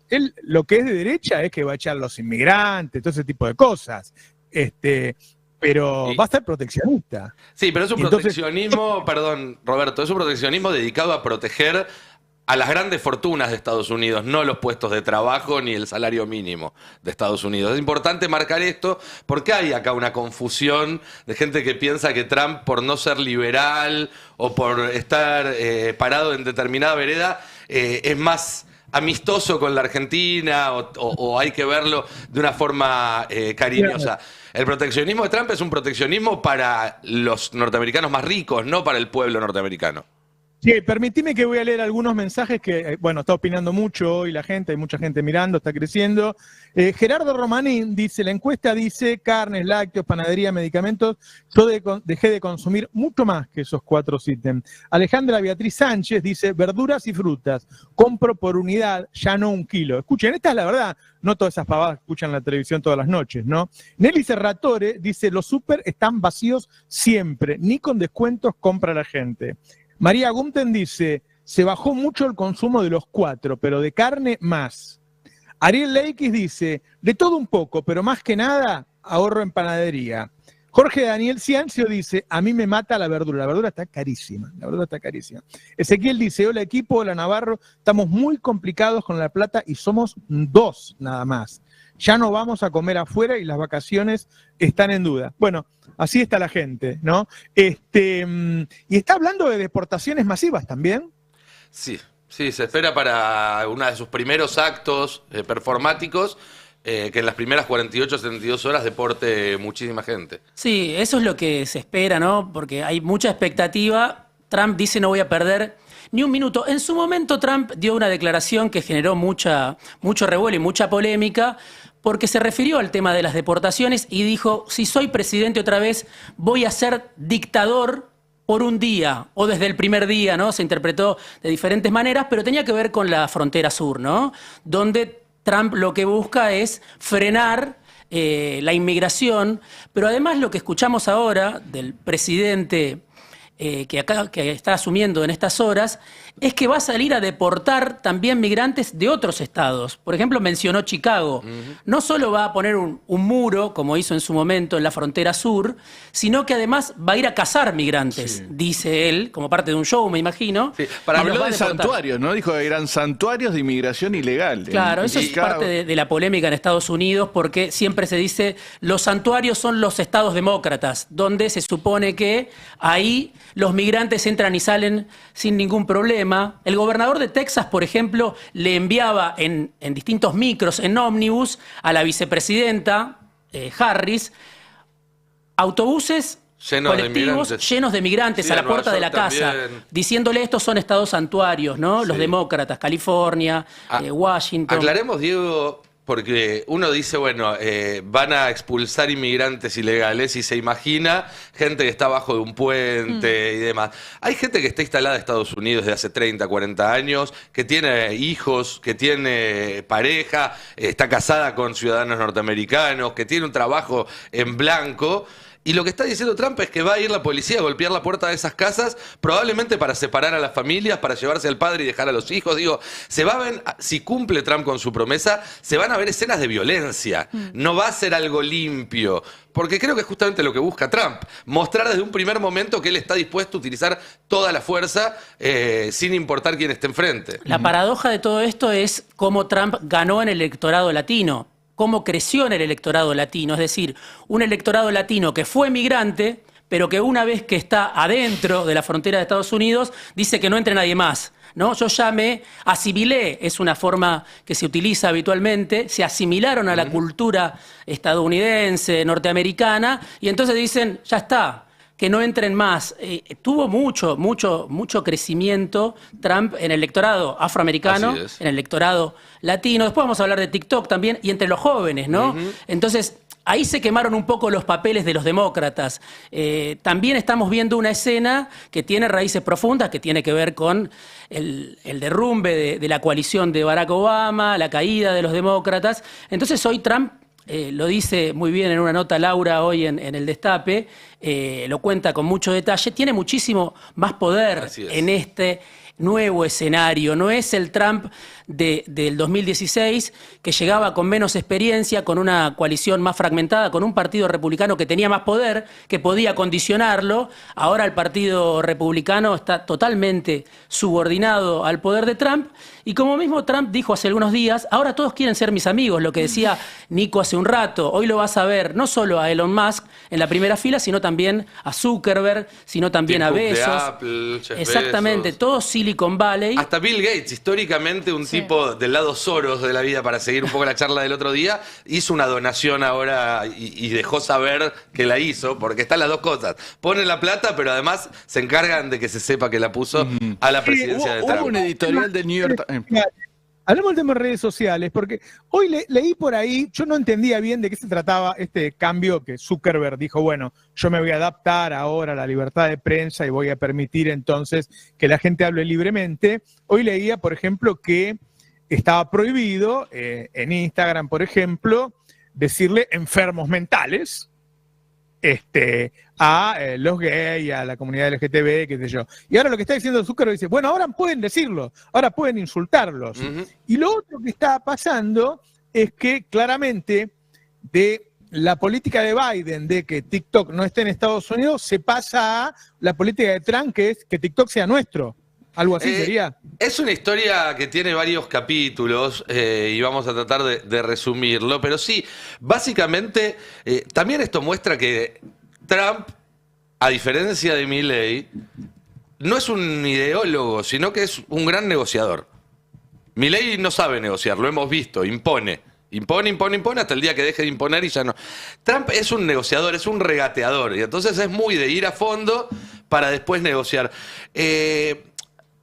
es de derecha es que va a echar a los inmigrantes, todo ese tipo de cosas. Pero va a ser proteccionista. Sí, pero es un proteccionismo, perdón, Roberto, es un proteccionismo dedicado a proteger a las grandes fortunas de Estados Unidos, no los puestos de trabajo ni el salario mínimo de Estados Unidos. Es importante marcar esto porque hay acá una confusión de gente que piensa que Trump, por no ser liberal o por estar parado en determinada vereda, es más amistoso con la Argentina o hay que verlo de una forma cariñosa. El proteccionismo de Trump es un proteccionismo para los norteamericanos más ricos, no para el pueblo norteamericano. Sí, permitime que voy a leer algunos mensajes que, bueno, está opinando mucho hoy la gente, hay mucha gente mirando, está creciendo. Gerardo Romanín dice, la encuesta dice carnes, lácteos, panadería, medicamentos, yo dejé de consumir mucho más que esos 4 ítems. Alejandra Beatriz Sánchez dice, verduras y frutas, compro por unidad, ya no 1 kilo. Escuchen, esta es la verdad, no todas esas pavadas que escuchan en la televisión todas las noches, ¿no? Nelly Serratore dice, los súper están vacíos siempre, ni con descuentos compra la gente. María Gumten dice, se bajó mucho el consumo de los 4, pero de carne más. Ariel Leikis dice, de todo un poco, pero más que nada, ahorro en panadería. Jorge Daniel Ciancio dice, a mí me mata la verdura está carísima, la verdura está carísima. Ezequiel dice, hola equipo, hola Navarro, estamos muy complicados con La Plata y somos 2 nada más. Ya no vamos a comer afuera y las vacaciones están en duda. Bueno, así está la gente, ¿no? Y está hablando de deportaciones masivas también. Sí, se espera para uno de sus primeros actos performáticos que en las primeras 48 o 72 horas deporte muchísima gente. Sí, eso es lo que se espera, ¿no? Porque hay mucha expectativa. Trump dice no voy a perder ni un minuto. En su momento Trump dio una declaración que generó mucho revuelo y mucha polémica, porque se refirió al tema de las deportaciones y dijo, si soy presidente otra vez, voy a ser dictador por un día, o desde el primer día, ¿no? Se interpretó de diferentes maneras, pero tenía que ver con la frontera sur, ¿no? Donde Trump lo que busca es frenar la inmigración, pero además lo que escuchamos ahora del presidente que está asumiendo en estas horas, es que va a salir a deportar también migrantes de otros estados. Por ejemplo, mencionó Chicago. No solo va a poner un muro, como hizo en su momento en la frontera sur, sino que además va a ir a cazar migrantes, dice él, como parte de un show, me imagino. Sí. Habló de santuarios, ¿no? Dijo que eran santuarios de inmigración ilegal. Claro, eso es parte de la polémica en Estados Unidos, porque siempre se dice, los santuarios son los estados demócratas, donde se supone que ahí los migrantes entran y salen sin ningún problema. El gobernador de Texas, por ejemplo, le enviaba en distintos micros, en ómnibus, a la vicepresidenta Harris, autobuses colectivos llenos de migrantes a la puerta de la casa, diciéndole estos son estados santuarios, ¿no? Los demócratas, California, Washington. Aclaremos, Diego, porque uno dice, bueno, van a expulsar inmigrantes ilegales y se imagina gente que está abajo de un puente y demás. Hay gente que está instalada en Estados Unidos desde hace 30, 40 años, que tiene hijos, que tiene pareja, está casada con ciudadanos norteamericanos, que tiene un trabajo en blanco. Y lo que está diciendo Trump es que va a ir la policía a golpear la puerta de esas casas, probablemente para separar a las familias, para llevarse al padre y dejar a los hijos. Digo, se va a ver, si cumple Trump con su promesa, se van a ver escenas de violencia. No va a ser algo limpio. Porque creo que es justamente lo que busca Trump. Mostrar desde un primer momento que él está dispuesto a utilizar toda la fuerza sin importar quién esté enfrente. La paradoja de todo esto es cómo Trump ganó en el electorado latino. Cómo creció en el electorado latino, es decir, un electorado latino que fue migrante, pero que una vez que está adentro de la frontera de Estados Unidos, dice que no entre nadie más, ¿no? Yo ya me asimilé, es una forma que se utiliza habitualmente, se asimilaron a la cultura estadounidense, norteamericana, y entonces dicen, ya está, que no entren más. Tuvo mucho crecimiento Trump en el electorado afroamericano, en el electorado latino. Después vamos a hablar de TikTok también, y entre los jóvenes, ¿no? Entonces, ahí se quemaron un poco los papeles de los demócratas. También estamos viendo una escena que tiene raíces profundas, que tiene que ver con el derrumbe de la coalición de Barack Obama, la caída de los demócratas. Entonces hoy Trump, lo dice muy bien en una nota Laura hoy en el Destape, lo cuenta con mucho detalle, tiene muchísimo más poder en este nuevo escenario. No es el Trump del 2016, que llegaba con menos experiencia, con una coalición más fragmentada, con un partido republicano que tenía más poder, que podía condicionarlo. Ahora el partido republicano está totalmente subordinado al poder de Trump. Y como mismo Trump dijo hace algunos días, ahora todos quieren ser mis amigos, lo que decía Nico hace un rato. Hoy lo vas a ver no solo a Elon Musk en la primera fila, sino también a Zuckerberg, sino también a Bezos. Apple, exactamente, Bezos. Todo Silicon Valley. Hasta Bill Gates, históricamente un tipo del lado Soros de la vida, para seguir un poco la charla del otro día, hizo una donación ahora y dejó saber que la hizo, porque están las dos cosas. Ponen la plata, pero además se encargan de que se sepa que la puso a la presidencia de Trump. Hubo un editorial del New York Times. Hablamos del tema de redes sociales, porque hoy leí por ahí, yo no entendía bien de qué se trataba este cambio que Zuckerberg dijo, bueno, yo me voy a adaptar ahora a la libertad de prensa y voy a permitir entonces que la gente hable libremente. Hoy leía, por ejemplo, que estaba prohibido en Instagram, por ejemplo, decirle enfermos mentales a los gays, a la comunidad LGTB, qué sé yo. Y ahora lo que está diciendo Zuckerberg dice, bueno, ahora pueden decirlo, ahora pueden insultarlos. Y lo otro que está pasando es que claramente de la política de Biden de que TikTok no esté en Estados Unidos se pasa a la política de Trump, que es que TikTok sea nuestro. Algo así sería. Es una historia que tiene varios capítulos y vamos a tratar de resumirlo, pero sí, básicamente también esto muestra que Trump, a diferencia de Milley, no es un ideólogo, sino que es un gran negociador. Milley no sabe negociar, lo hemos visto, impone. Impone hasta el día que deje de imponer y ya no. Trump es un negociador, es un regateador, y entonces es muy de ir a fondo para después negociar.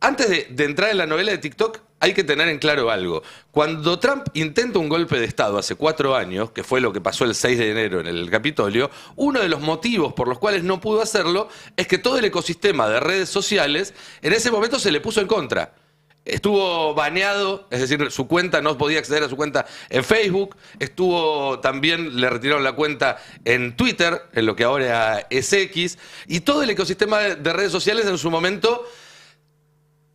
Antes de entrar en la novela de TikTok, hay que tener en claro algo. Cuando Trump intenta un golpe de Estado hace 4 años, que fue lo que pasó el 6 de enero en el Capitolio, uno de los motivos por los cuales no pudo hacerlo es que todo el ecosistema de redes sociales en ese momento se le puso en contra. Estuvo baneado, es decir, su cuenta, no podía acceder a su cuenta en Facebook, también le retiraron la cuenta en Twitter, en lo que ahora es X, y todo el ecosistema de redes sociales en su momento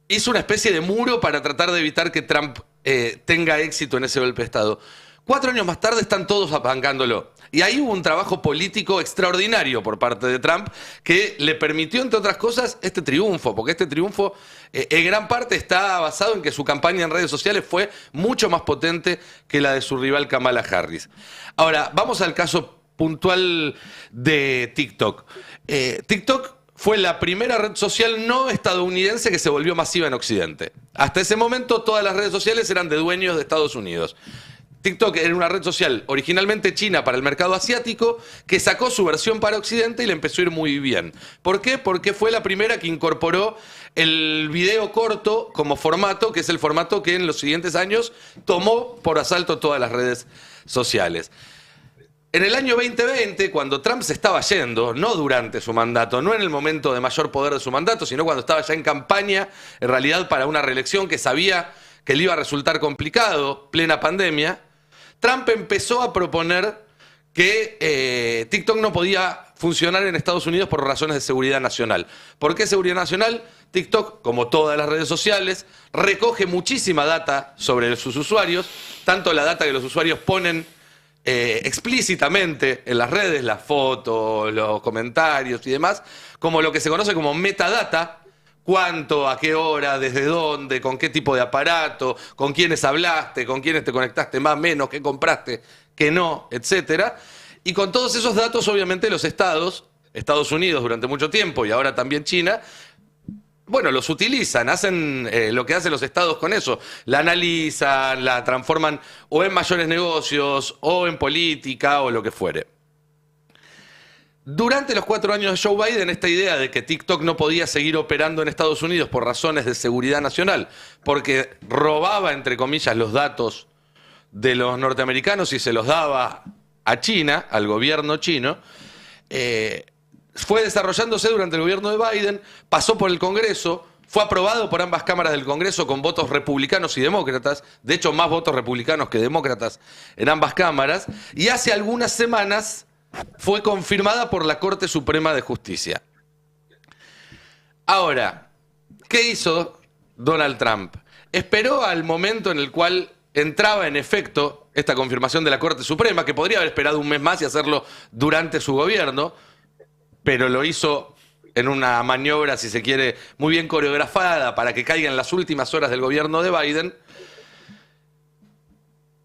hizo una especie de muro para tratar de evitar que Trump tenga éxito en ese golpe de Estado. 4 años más tarde están todos bancándolo. Y ahí hubo un trabajo político extraordinario por parte de Trump que le permitió, entre otras cosas, este triunfo. Porque este triunfo en gran parte está basado en que su campaña en redes sociales fue mucho más potente que la de su rival Kamala Harris. Ahora, vamos al caso puntual de TikTok. TikTok fue la primera red social no estadounidense que se volvió masiva en Occidente. Hasta ese momento todas las redes sociales eran de dueños de Estados Unidos. TikTok era una red social originalmente china para el mercado asiático que sacó su versión para Occidente y le empezó a ir muy bien. ¿Por qué? Porque fue la primera que incorporó el video corto como formato, que es el formato que en los siguientes años tomó por asalto todas las redes sociales. En el año 2020, cuando Trump se estaba yendo, no durante su mandato, no en el momento de mayor poder de su mandato, sino cuando estaba ya en campaña, en realidad para una reelección que sabía que le iba a resultar complicado, plena pandemia, Trump empezó a proponer que TikTok no podía funcionar en Estados Unidos por razones de seguridad nacional. ¿Por qué seguridad nacional? TikTok, como todas las redes sociales, recoge muchísima data sobre sus usuarios, tanto la data que los usuarios ponen explícitamente en las redes, las fotos, los comentarios y demás, como lo que se conoce como metadata, cuánto, a qué hora, desde dónde, con qué tipo de aparato, con quiénes hablaste, con quiénes te conectaste más, menos, qué compraste, qué no, etcétera. Y con todos esos datos, obviamente, los estados Estados Unidos durante mucho tiempo y ahora también China, bueno, los utilizan, hacen lo que hacen los estados con eso. La analizan, la transforman o en mayores negocios, o en política, o lo que fuere. Durante los 4 años de Joe Biden, esta idea de que TikTok no podía seguir operando en Estados Unidos por razones de seguridad nacional, porque robaba, entre comillas, los datos de los norteamericanos y se los daba a China, al gobierno chino, fue desarrollándose durante el gobierno de Biden, pasó por el Congreso, fue aprobado por ambas cámaras del Congreso con votos republicanos y demócratas, de hecho más votos republicanos que demócratas en ambas cámaras, y hace algunas semanas fue confirmada por la Corte Suprema de Justicia. Ahora, ¿qué hizo Donald Trump? Esperó al momento en el cual entraba en efecto esta confirmación de la Corte Suprema, que podría haber esperado un mes más y hacerlo durante su gobierno, pero lo hizo en una maniobra, si se quiere, muy bien coreografada para que caiga en las últimas horas del gobierno de Biden.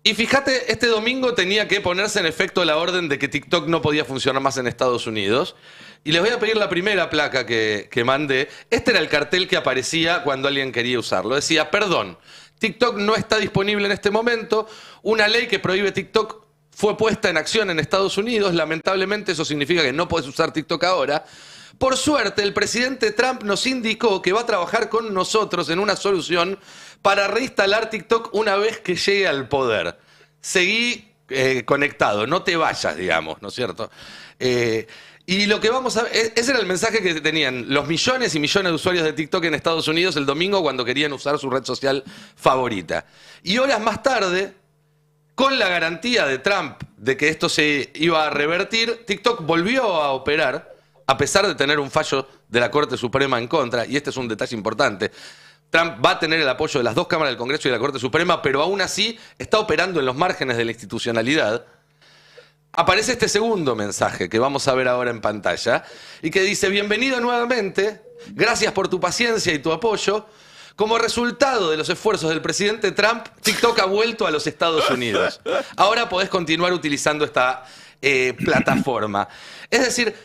Y fíjate, este domingo tenía que ponerse en efecto la orden de que TikTok no podía funcionar más en Estados Unidos. Y les voy a pedir la primera placa que mandé. Este era el cartel que aparecía cuando alguien quería usarlo. Decía, perdón, TikTok no está disponible en este momento. Una ley que prohíbe TikTok fue puesta en acción en Estados Unidos. Lamentablemente eso significa que no puedes usar TikTok ahora. Por suerte, el presidente Trump nos indicó que va a trabajar con nosotros en una solución para reinstalar TikTok una vez que llegue al poder. Seguí conectado, no te vayas, digamos, ¿no es cierto? Y lo que vamos a ver, ese era el mensaje que tenían los millones y millones de usuarios de TikTok en Estados Unidos el domingo cuando querían usar su red social favorita. Y horas más tarde, con la garantía de Trump de que esto se iba a revertir, TikTok volvió a operar, a pesar de tener un fallo de la Corte Suprema en contra, y este es un detalle importante. Trump va a tener el apoyo de las dos cámaras del Congreso y de la Corte Suprema, pero aún así está operando en los márgenes de la institucionalidad. Aparece este segundo mensaje que vamos a ver ahora en pantalla y que dice, bienvenido nuevamente, gracias por tu paciencia y tu apoyo. Como resultado de los esfuerzos del presidente Trump, TikTok ha vuelto a los Estados Unidos. Ahora podés continuar utilizando esta plataforma. Es decir,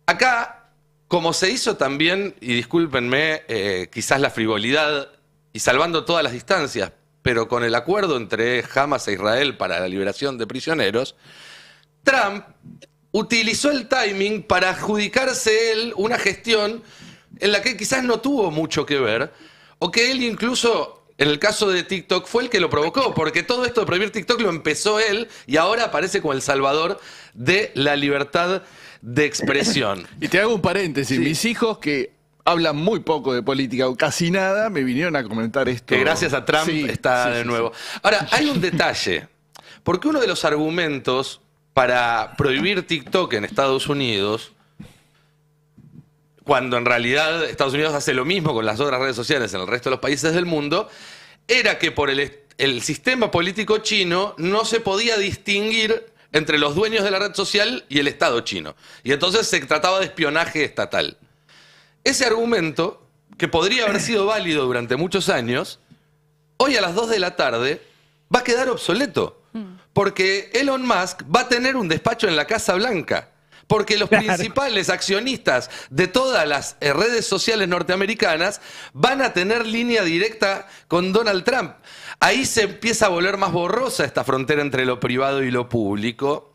acá, como se hizo también, y discúlpenme, quizás la frivolidad y salvando todas las distancias, pero con el acuerdo entre Hamas e Israel para la liberación de prisioneros, Trump utilizó el timing para adjudicarse él una gestión en la que quizás no tuvo mucho que ver, o que él incluso, en el caso de TikTok, fue el que lo provocó, porque todo esto de prohibir TikTok lo empezó él y ahora aparece como el salvador de la libertad de expresión. Y te hago un paréntesis. Sí. Mis hijos que hablan muy poco de política o casi nada, me vinieron a comentar esto. Que gracias a Trump Sí, está sí, de sí, nuevo. sí. Ahora, hay un detalle. Porque uno de los argumentos para prohibir TikTok en Estados Unidos, cuando en realidad Estados Unidos hace lo mismo con las otras redes sociales en el resto de los países del mundo, era que por el sistema político chino no se podía distinguir entre los dueños de la red social y el Estado chino. Y entonces se trataba de espionaje estatal. Ese argumento, que podría haber sido válido durante muchos años, hoy a las 2 de la tarde va a quedar obsoleto. Porque Elon Musk va a tener un despacho en la Casa Blanca. Porque los principales accionistas de todas las redes sociales norteamericanas van a tener línea directa con Donald Trump. Ahí se empieza a volver más borrosa esta frontera entre lo privado y lo público.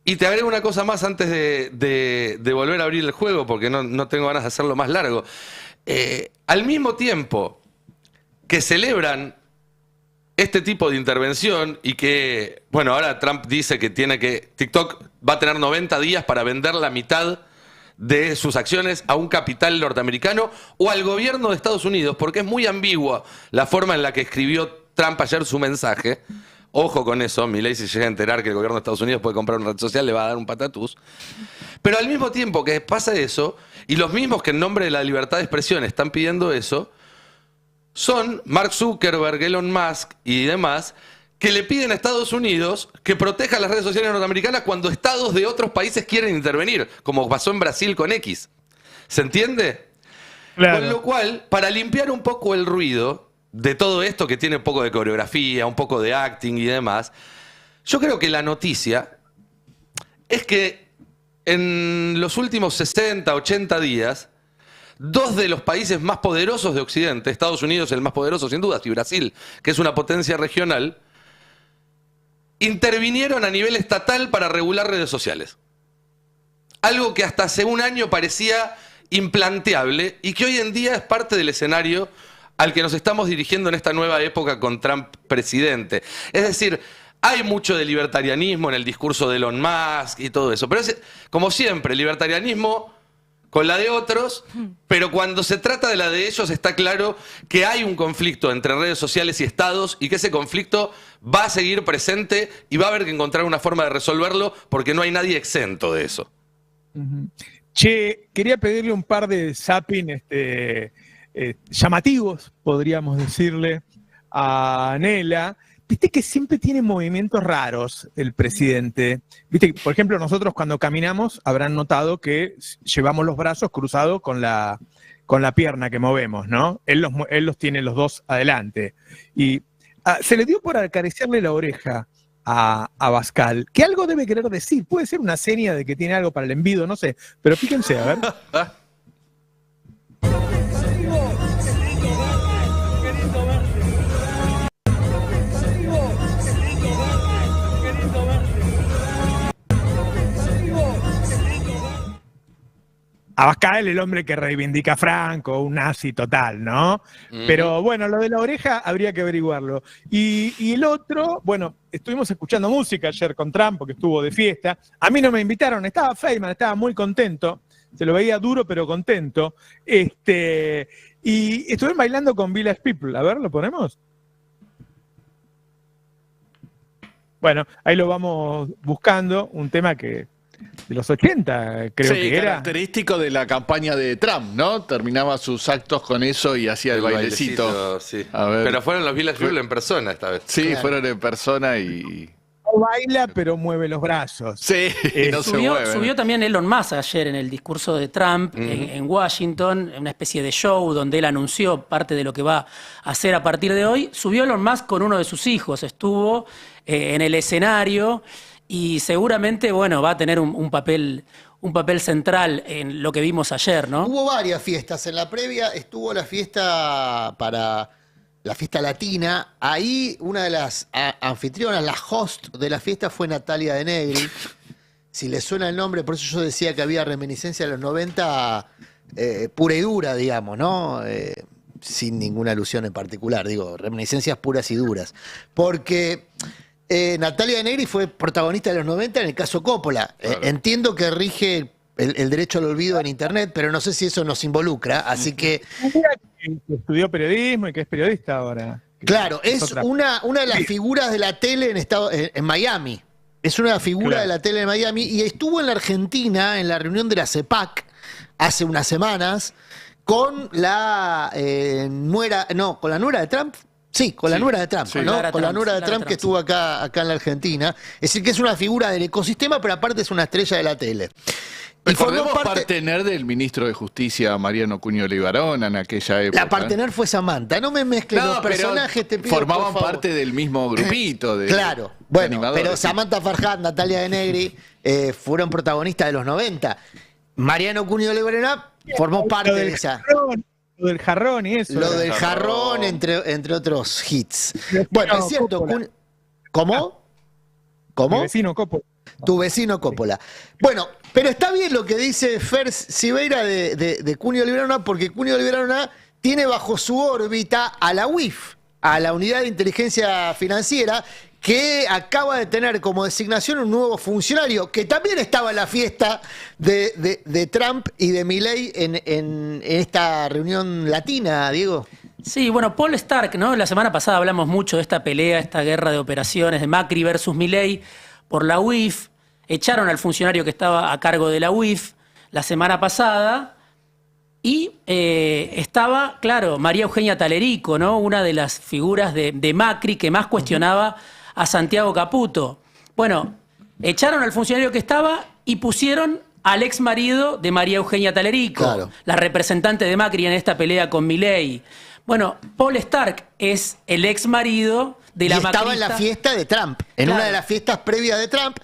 Y te agrego una cosa más antes de volver a abrir el juego, porque no tengo ganas de hacerlo más largo. Al mismo tiempo que celebran este tipo de intervención y que, bueno, ahora Trump dice que TikTok va a tener 90 días para vender la mitad de sus acciones a un capital norteamericano o al gobierno de Estados Unidos, porque es muy ambigua la forma en la que escribió Trump ayer su mensaje. Ojo con eso, Milei si llega a enterar que el gobierno de Estados Unidos puede comprar una red social, le va a dar un patatús. Pero al mismo tiempo que pasa eso, y los mismos que en nombre de la libertad de expresión están pidiendo eso, son Mark Zuckerberg, Elon Musk y demás, que le piden a Estados Unidos que proteja las redes sociales norteamericanas cuando estados de otros países quieren intervenir, como pasó en Brasil con X. ¿Se entiende? Claro. Con lo cual, para limpiar un poco el ruido de todo esto que tiene un poco de coreografía, un poco de acting y demás, yo creo que la noticia es que en los últimos 60, 80 días, dos de los países más poderosos de Occidente, Estados Unidos el más poderoso sin dudas, y Brasil, que es una potencia regional, intervinieron a nivel estatal para regular redes sociales. Algo que hasta hace un año parecía implanteable y que hoy en día es parte del escenario al que nos estamos dirigiendo en esta nueva época con Trump presidente. Es decir, hay mucho de libertarianismo en el discurso de Elon Musk y todo eso, pero es, como siempre, libertarianismo con la de otros, pero cuando se trata de la de ellos está claro que hay un conflicto entre redes sociales y estados y que ese conflicto va a seguir presente y va a haber que encontrar una forma de resolverlo porque no hay nadie exento de eso. Che, quería pedirle un par de zapping llamativos, podríamos decirle, a Nela. Viste que siempre tiene movimientos raros el presidente. Viste, por ejemplo, nosotros cuando caminamos habrán notado que llevamos los brazos cruzados con la pierna que movemos, ¿no? Él los tiene los dos adelante. Y se le dio por acariciarle la oreja a Abascal, que algo debe querer decir. Puede ser una seña de que tiene algo para el envido, no sé. Pero fíjense, a ver. Abascal, el hombre que reivindica a Franco, un nazi total, ¿no? Pero bueno, lo de la oreja habría que averiguarlo. Y el otro, bueno, estuvimos escuchando música ayer con Trump, porque estuvo de fiesta. A mí no me invitaron, estaba Feynman, estaba muy contento. Se lo veía duro, pero contento. Y estuve bailando con Village People. A ver, ¿lo ponemos? Bueno, ahí lo vamos buscando, un tema que de los 80, creo que era. Característico de la campaña de Trump, ¿no? Terminaba sus actos con eso y hacía el bailecito. Sí. A ver. Pero fueron los Village People en persona esta vez. Sí, Claro. fueron en persona y... No baila, pero mueve los brazos. Sí, no se mueve. Subió también Elon Musk ayer en el discurso de Trump en Washington, en una especie de show donde él anunció parte de lo que va a hacer a partir de hoy. Subió Elon Musk con uno de sus hijos, estuvo en el escenario y seguramente, bueno, va a tener un papel central en lo que vimos ayer, ¿no? Hubo varias fiestas. En la previa estuvo la fiesta para la fiesta latina. Ahí una de las anfitrionas, la host de la fiesta fue Natalia de Negri. Si le suena el nombre, por eso yo decía que había reminiscencia de los 90 pura y dura, digamos, ¿no? Sin ninguna alusión en particular, digo, reminiscencias puras y duras. Porque Natalia de Negri fue protagonista de los 90 en el caso Coppola. Claro. Entiendo que rige el derecho al olvido en Internet, pero no sé si eso nos involucra, así que... Que estudió periodismo y que es periodista ahora. Claro, es otra. una de las figuras de la tele en Miami. Es una figura Claro. de la tele en Miami y estuvo en la Argentina en la reunión de la CEPAC hace unas semanas con la nuera de Trump. Sí, con la nuera de Trump, Sí. ¿no? Clara Con la Trump, nuera de Clara Trump que Trump, estuvo acá en la Argentina. Es decir, que es una figura del ecosistema, pero aparte es una estrella de la tele. Y formó Recordemos parte... partener del ministro de Justicia, Mariano Cuño Libarón, en aquella época. La partener fue Samantha. No me mezcles los pero personajes, te pido, formaban por favor. parte del mismo grupito de Claro, de bueno, animadores, pero sí. Samantha Farhat, Natalia de Negri fueron protagonistas de los 90. Mariano Cuño de Lebrena formó parte Lo de del esa. jarrón, lo del jarrón y eso. Lo era. del jarrón, entre otros hits. Bueno, es cierto. Coppola. ¿Cómo? Mi ¿Cómo? vecino Coppola. Tu vecino Coppola. Bueno, pero está bien lo que dice Fer Siveira de Cunio Librana, porque Cunio Librana tiene bajo su órbita a la UIF, a la Unidad de Inteligencia Financiera, que acaba de tener como designación un nuevo funcionario, que también estaba en la fiesta de Trump y de Milei en esta reunión latina, Diego. Sí, bueno, Paul Stark, ¿no? La semana pasada hablamos mucho de esta pelea, esta guerra de operaciones de Macri versus Milei por la UIF. Echaron al funcionario que estaba a cargo de la UIF la semana pasada y estaba, claro, María Eugenia Talerico, ¿no? Una de las figuras de Macri que más cuestionaba a Santiago Caputo. Bueno, echaron al funcionario que estaba y pusieron al ex marido de María Eugenia Talerico, Claro. la representante de Macri en esta pelea con Milei. Bueno, Paul Stark es el ex marido de Y la estaba en macrista. la fiesta de Trump, en Claro. una de las fiestas previas de Trump.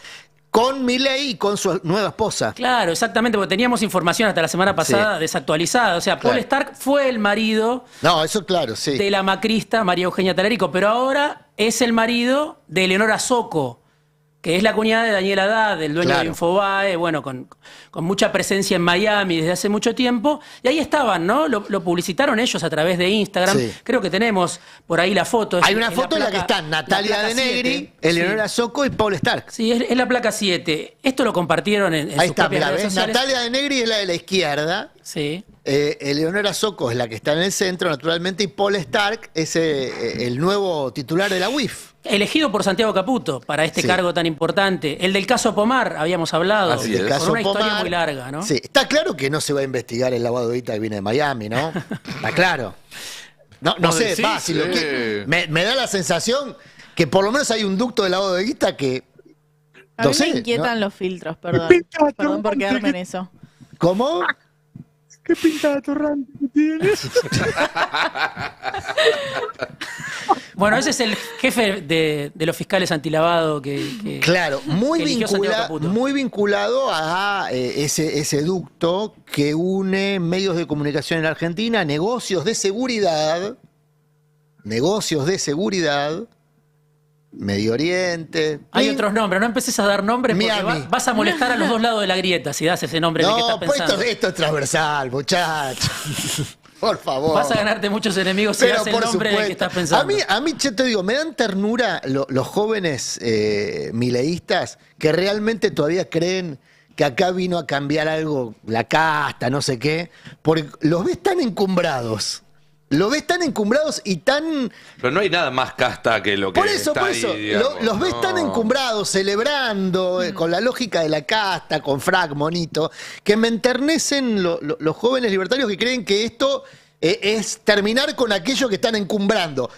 con Milei y con su nueva esposa. Claro, exactamente, porque teníamos información hasta la semana pasada desactualizada. O sea, Paul Claro. Stark fue el marido No, eso claro, sí. de la macrista María Eugenia Talarico, pero ahora es el marido de Eleonora Socco, que es la cuñada de Daniel Haddad, el dueño Claro. de Infobae, bueno, con mucha presencia en Miami desde hace mucho tiempo. Y ahí estaban, ¿no? Lo publicitaron ellos a través de Instagram. Sí. Creo que tenemos por ahí la foto. Hay una foto en la que placa- están Natalia la de placa Negri, 7. Eleonora Socco y Paul Stark. Sí, es la placa 7. Esto lo compartieron en Ahí sus está, propias mira, redes ¿ves? sociales. Natalia de Negri es la de la izquierda. Sí. Eleonora Socco es la que está en el centro, naturalmente, y Paul Stark es el nuevo titular de la UIF. Elegido por Santiago Caputo para este Sí. cargo tan importante. El del caso Pomar, habíamos hablado. Así El es. caso Con una historia Pomar. muy larga, ¿no? Sí, está claro que no se va a investigar el lavado de guita que viene de Miami, ¿no? Está claro. No ¿Vos sé, decís? va, si lo que, me da la sensación que por lo menos hay un ducto de lavado de guita que. A No mí sé, me inquietan ¿no? los filtros, perdón. pinta Perdón por atorrante quedarme en eso. ¿Cómo? ¿Qué pinta de atorrante que tienes? Bueno, ese es el jefe de los fiscales antilavado que Claro, muy, que eligió Santiago Caputo. muy vinculado a ese ducto que une medios de comunicación en Argentina, negocios de seguridad, Medio Oriente. Hay Plim. otros nombres, no empieces a dar nombres porque Miami. vas a molestar a los dos lados de la grieta si das ese nombre en el que No, estás pues pensando. esto es transversal, muchachos. Por favor. Vas a ganarte muchos enemigos si Pero das el por nombre en el que supuesto. estás pensando. A mí, yo te digo, me dan ternura los jóvenes mileístas que realmente todavía creen que acá vino a cambiar algo, la casta, no sé qué, porque los ves tan encumbrados. Los ves tan encumbrados y tan... Pero no hay nada más casta que lo que Por eso, está ahí, digamos, los ves no. tan encumbrados, celebrando, con la lógica de la casta, con frac, monito, que me enternecen los jóvenes libertarios que creen que esto es terminar con aquello que están encumbrando.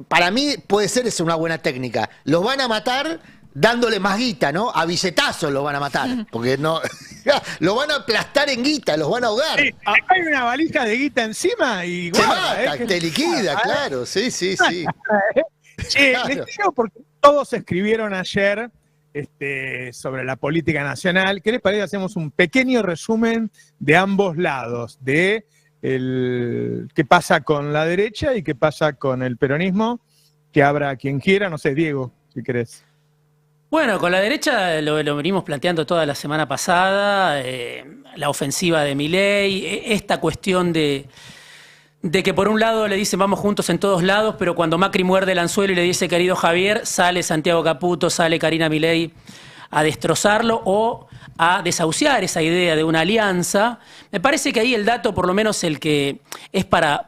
Para mí puede ser esa una buena técnica. Los van a matar dándole más guita, ¿no? A billetazos los van a matar, porque no... los van a aplastar en guita, los van a ahogar. Sí, hay una valija de guita encima y Te guarda, mata, que- te liquida, claro, sí. Che, Claro. les digo porque todos escribieron ayer sobre la política nacional. ¿Qué les parece? Hacemos un pequeño resumen de ambos lados, de qué pasa con la derecha y qué pasa con el peronismo, que abra quien quiera, no sé, Diego, si querés. Bueno, con la derecha lo venimos planteando toda la semana pasada, la ofensiva de Milei, esta cuestión de que por un lado le dicen vamos juntos en todos lados, pero cuando Macri muerde el anzuelo y le dice querido Javier, sale Santiago Caputo, sale Karina Milei a destrozarlo o a desahuciar esa idea de una alianza. Me parece que ahí el dato, por lo menos el que es para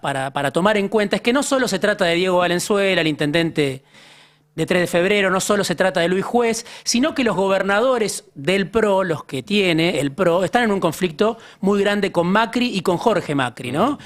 tomar en cuenta, es que no solo se trata de Diego Valenzuela, el intendente de 3 de febrero, no solo se trata de Luis Juez, sino que los gobernadores del PRO, los que tiene el PRO, están en un conflicto muy grande con Macri y con Jorge Macri, ¿no?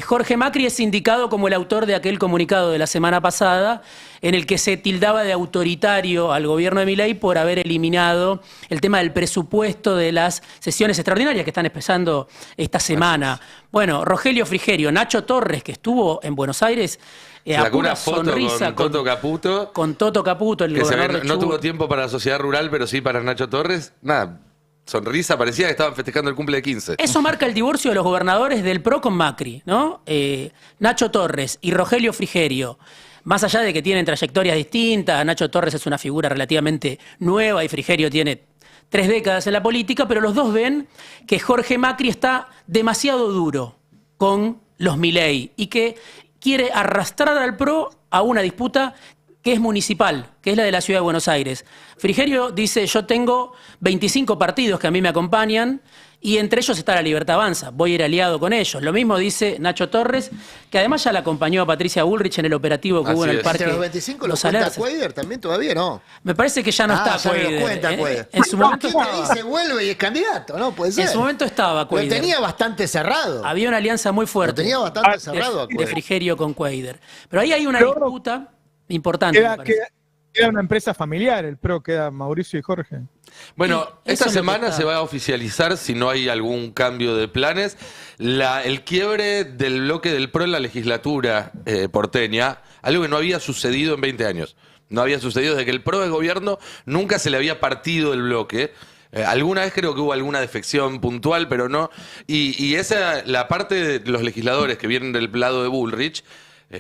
Jorge Macri es indicado como el autor de aquel comunicado de la semana pasada en el que se tildaba de autoritario al gobierno de Milei por haber eliminado el tema del presupuesto de las sesiones extraordinarias que están empezando esta semana. Bueno, Rogelio Frigerio, Nacho Torres, que estuvo en Buenos Aires, a Sacó una pura foto sonrisa con Toto Caputo, con Toto Caputo, el que se ve, gobernador de no Chubut. tuvo tiempo para la sociedad rural, pero sí para Nacho Torres. Nada, sonrisa, parecía que estaban festejando el cumple de 15. Eso marca el divorcio de los gobernadores del PRO con Macri, ¿no? Nacho Torres y Rogelio Frigerio, más allá de que tienen trayectorias distintas, Nacho Torres es una figura relativamente nueva y Frigerio tiene 3 décadas en la política, pero los dos ven que Jorge Macri está demasiado duro con los Milei y que quiere arrastrar al PRO a una disputa que es municipal, que es la de la Ciudad de Buenos Aires. Frigerio dice, yo tengo 25 partidos que a mí me acompañan y entre ellos está la Libertad Avanza, voy a ir aliado con ellos. Lo mismo dice Nacho Torres, que además ya la acompañó a Patricia Bullrich en el operativo que Así hubo en el es. Parque ¿Entre los 25 los Los cuenta Alerces. Cuader también todavía no? Me parece que ya no está ya no lo Cuader. cuenta Cuader. En su momento ¿Quién te estaba. dice vuelve y es candidato? No, puede ser. En su momento estaba Lo Cuader. tenía bastante cerrado. Había una alianza muy Lo fuerte tenía bastante Ah, cerrado a de Cuader. Frigerio con Cuader. Pero ahí hay una Pero- disputa importante. me parece. Queda una empresa familiar, el PRO, queda Mauricio y Jorge. Bueno, Sí, eso esta es lo que semana está. se va a oficializar, si no hay algún cambio de planes, el quiebre del bloque del PRO en la legislatura porteña, algo que no había sucedido en 20 años. no había sucedido desde que el PRO de gobierno nunca se le había partido el bloque. Alguna vez creo que hubo alguna defección puntual, pero no. Y esa, la parte de los legisladores que vienen del lado de Bullrich,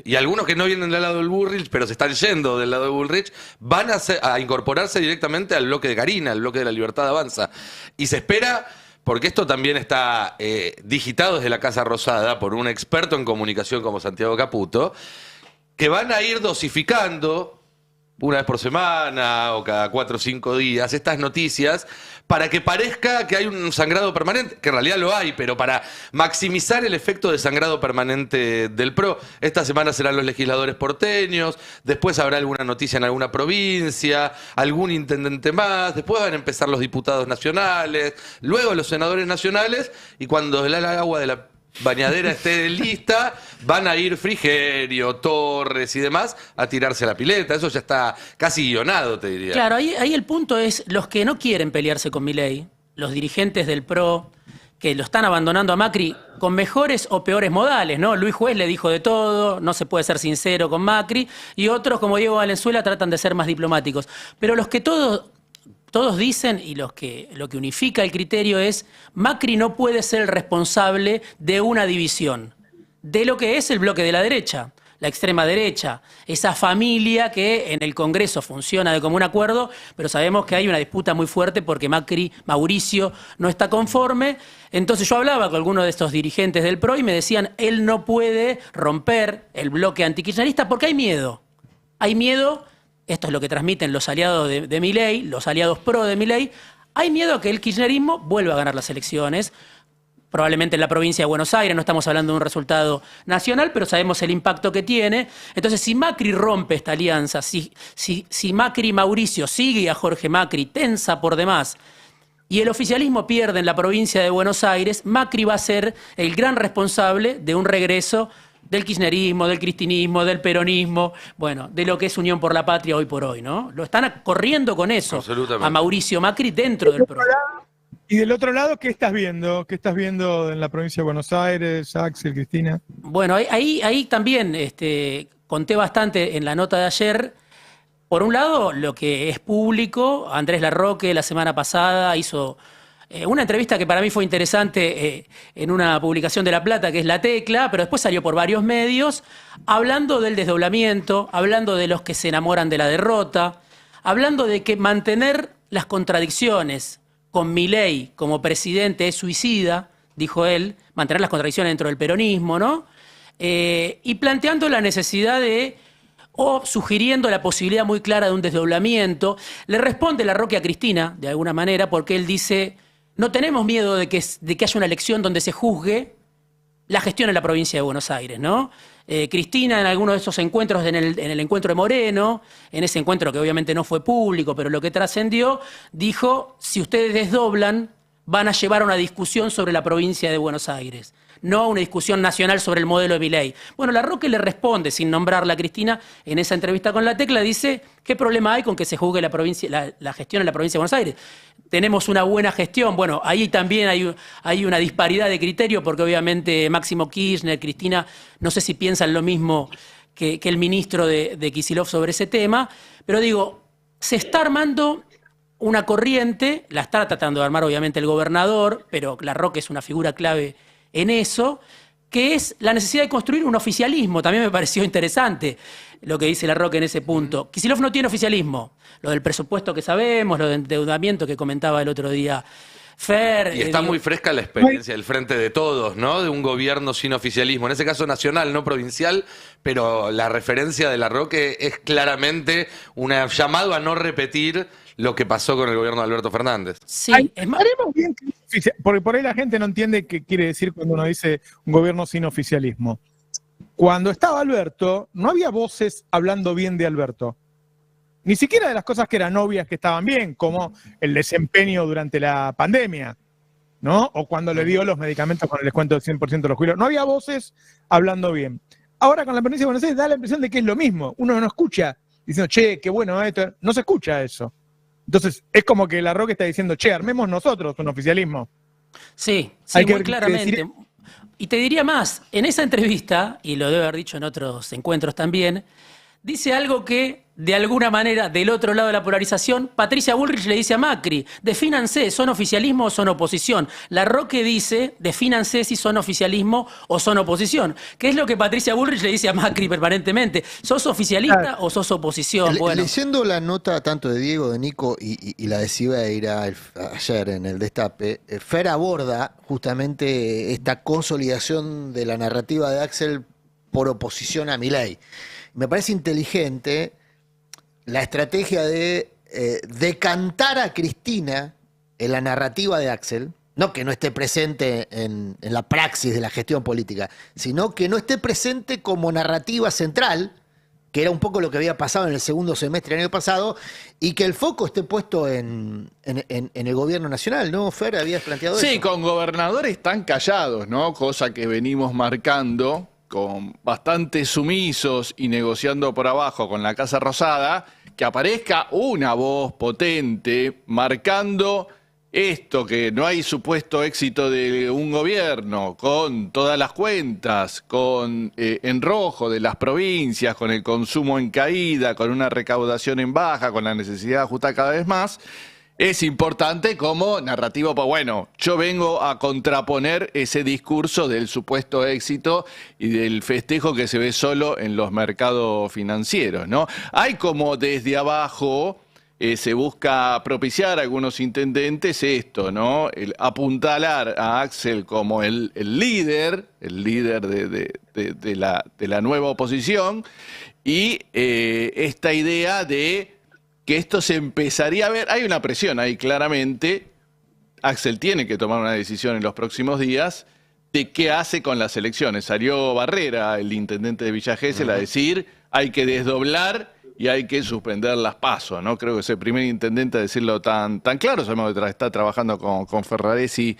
y algunos que no vienen del lado del Bullrich, pero se están yendo del lado de Bullrich, van a incorporarse directamente al bloque de Carina, al bloque de la Libertad Avanza. Y se espera, porque esto también está digitado desde la Casa Rosada por un experto en comunicación como Santiago Caputo, que van a ir dosificando una vez por semana o cada 4 o 5 días estas noticias para que parezca que hay un sangrado permanente, que en realidad lo hay, pero para maximizar el efecto de sangrado permanente del PRO. Esta semana serán los legisladores porteños, después habrá alguna noticia en alguna provincia, algún intendente más, después van a empezar los diputados nacionales, luego los senadores nacionales, y cuando el agua de la bañadera esté lista, van a ir Frigerio, Torres y demás a tirarse a la pileta. Eso ya está casi guionado, te diría. Claro, ahí el punto es los que no quieren pelearse con Milei, los dirigentes del PRO, que lo están abandonando a Macri con mejores o peores modales, ¿no? Luis Juez le dijo de todo, no se puede ser sincero con Macri, y otros, como Diego Valenzuela, tratan de ser más diplomáticos. Pero los que todos dicen, y lo que unifica el criterio es, Macri no puede ser el responsable de una división, de lo que es el bloque de la derecha, la extrema derecha, esa familia que en el Congreso funciona de común acuerdo, pero sabemos que hay una disputa muy fuerte porque Mauricio no está conforme. Entonces yo hablaba con algunos de estos dirigentes del PRO y me decían, él no puede romper el bloque antikirchnerista porque hay miedo. Hay miedo. Esto es lo que transmiten los aliados de Milei, los aliados pro de Milei. Hay miedo a que el kirchnerismo vuelva a ganar las elecciones, probablemente en la provincia de Buenos Aires, no estamos hablando de un resultado nacional, pero sabemos el impacto que tiene. Entonces, si Macri rompe esta alianza, si Macri y Mauricio sigue a Jorge Macri, tensa por demás, y el oficialismo pierde en la provincia de Buenos Aires, Macri va a ser el gran responsable de un regreso del kirchnerismo, del cristinismo, del peronismo, bueno, de lo que es Unión por la Patria hoy por hoy, ¿no? Lo están corriendo con eso a Mauricio Macri dentro del PRO. Y del otro lado, ¿qué estás viendo? ¿Qué estás viendo en la provincia de Buenos Aires, Axel, Cristina? Bueno, ahí también conté bastante en la nota de ayer. Por un lado, lo que es público, Andrés Larroque la semana pasada hizo una entrevista que para mí fue interesante en una publicación de La Plata, que es La Tecla, pero después salió por varios medios, hablando del desdoblamiento, hablando de los que se enamoran de la derrota, hablando de que mantener las contradicciones con Milei como presidente es suicida, dijo él, mantener las contradicciones dentro del peronismo, ¿no? Y planteando la necesidad o sugiriendo la posibilidad muy clara de un desdoblamiento. Le responde Larroque a Cristina, de alguna manera, porque él dice: no tenemos miedo de que haya una elección donde se juzgue la gestión en la provincia de Buenos Aires, ¿no? Cristina, en alguno de esos encuentros, en el encuentro de Moreno, en ese encuentro que obviamente no fue público, pero lo que trascendió, dijo: si ustedes desdoblan, van a llevar a una discusión sobre la provincia de Buenos Aires, no a una discusión nacional sobre el modelo de Milei. Bueno, Larroque le responde, sin nombrarla a Cristina, en esa entrevista con La Tecla, dice: ¿qué problema hay con que se juzgue la gestión en la provincia de Buenos Aires? Tenemos una buena gestión. Bueno, ahí también hay una disparidad de criterio, porque obviamente Máximo Kirchner, Cristina, no sé si piensan lo mismo que el ministro de Kicillof sobre ese tema, pero digo, se está armando una corriente, la está tratando de armar obviamente el gobernador, pero Larroque es una figura clave en eso, que es la necesidad de construir un oficialismo. También me pareció interesante lo que dice Larroque en ese punto. Kicillof no tiene oficialismo. Lo del presupuesto que sabemos, lo del endeudamiento que comentaba el otro día Fer. Y está muy fresca la experiencia del Frente de Todos, ¿no? De un gobierno sin oficialismo. En ese caso nacional, no provincial, pero la referencia de Larroque es claramente un llamado a no repetir lo que pasó con el gobierno de Alberto Fernández. Sí, es más. Haremos bien, porque por ahí la gente no entiende qué quiere decir cuando uno dice un gobierno sin oficialismo. Cuando estaba Alberto, no había voces hablando bien de Alberto. Ni siquiera de las cosas que eran obvias que estaban bien, como el desempeño durante la pandemia, ¿no? O cuando le dio los medicamentos con el descuento del 100% de los jubilados. No había voces hablando bien. Ahora con la provincia de Buenos Aires da la impresión de que es lo mismo. Uno no escucha diciendo, che, qué bueno esto. No se escucha eso. Entonces, es como que Larroque está diciendo, che, armemos nosotros un oficialismo. Sí, muy claramente. Y te diría más, en esa entrevista, y lo debe haber dicho en otros encuentros también, dice algo que, de alguna manera, del otro lado de la polarización, Patricia Bullrich le dice a Macri, defínanse, ¿son oficialismo o son oposición? La Roque dice, defínanse si son oficialismo o son oposición. ¿Qué es lo que Patricia Bullrich le dice a Macri permanentemente? ¿Sos oficialista o sos oposición? Bueno. Leyendo la nota tanto de Diego, de Nico y la de Sibeira ayer en el Destape, Fer aborda justamente esta consolidación de la narrativa de Axel por oposición a Milei. Me parece inteligente la estrategia de decantar a Cristina en la narrativa de Axel, no que no esté presente en la praxis de la gestión política, sino que no esté presente como narrativa central, que era un poco lo que había pasado en el segundo semestre del año pasado, y que el foco esté puesto en el gobierno nacional, ¿no, Fer? ¿Habías planteado eso? Sí, con gobernadores tan callados, ¿no? Cosa que venimos marcando con bastante sumisos y negociando por abajo con la Casa Rosada, que aparezca una voz potente marcando esto, que no hay supuesto éxito de un gobierno, con todas las cuentas, con en rojo de las provincias, con el consumo en caída, con una recaudación en baja, con la necesidad de ajustar cada vez más. Es importante como narrativo, pues bueno, yo vengo a contraponer ese discurso del supuesto éxito y del festejo que se ve solo en los mercados financieros, ¿no? Hay como desde abajo se busca propiciar a algunos intendentes esto, ¿no? El apuntalar a Axel como el líder de la nueva oposición y esta idea de que esto se empezaría a ver. Hay una presión ahí claramente. Axel tiene que tomar una decisión en los próximos días de qué hace con las elecciones. Salió Barrera, el intendente de Villa Gesell, a decir hay que desdoblar y hay que suspender las PASO, ¿no? Creo que es el primer intendente a decirlo tan claro. Sabemos que está trabajando con Ferraresi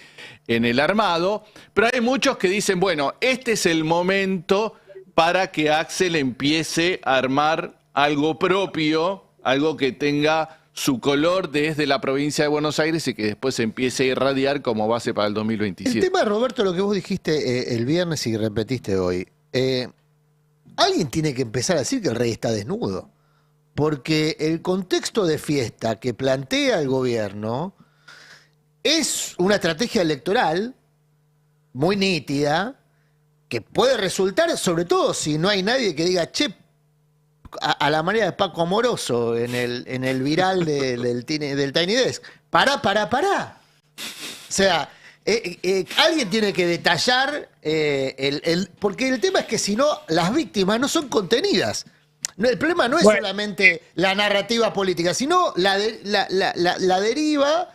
en el armado. Pero hay muchos que dicen, bueno, este es el momento para que Axel empiece a armar algo propio, algo que tenga su color desde la provincia de Buenos Aires y que después se empiece a irradiar como base para el 2027. El tema, Roberto, lo que vos dijiste el viernes y repetiste hoy, alguien tiene que empezar a decir que el rey está desnudo, porque el contexto de fiesta que plantea el gobierno es una estrategia electoral muy nítida, que puede resultar, sobre todo si no hay nadie que diga, che, a la manera de Paco Amoroso en el viral del Tiny Desk. Pará. O sea, alguien tiene que detallar, porque el tema es que si no, las víctimas no son contenidas. No, el problema no es solamente la narrativa política, sino la deriva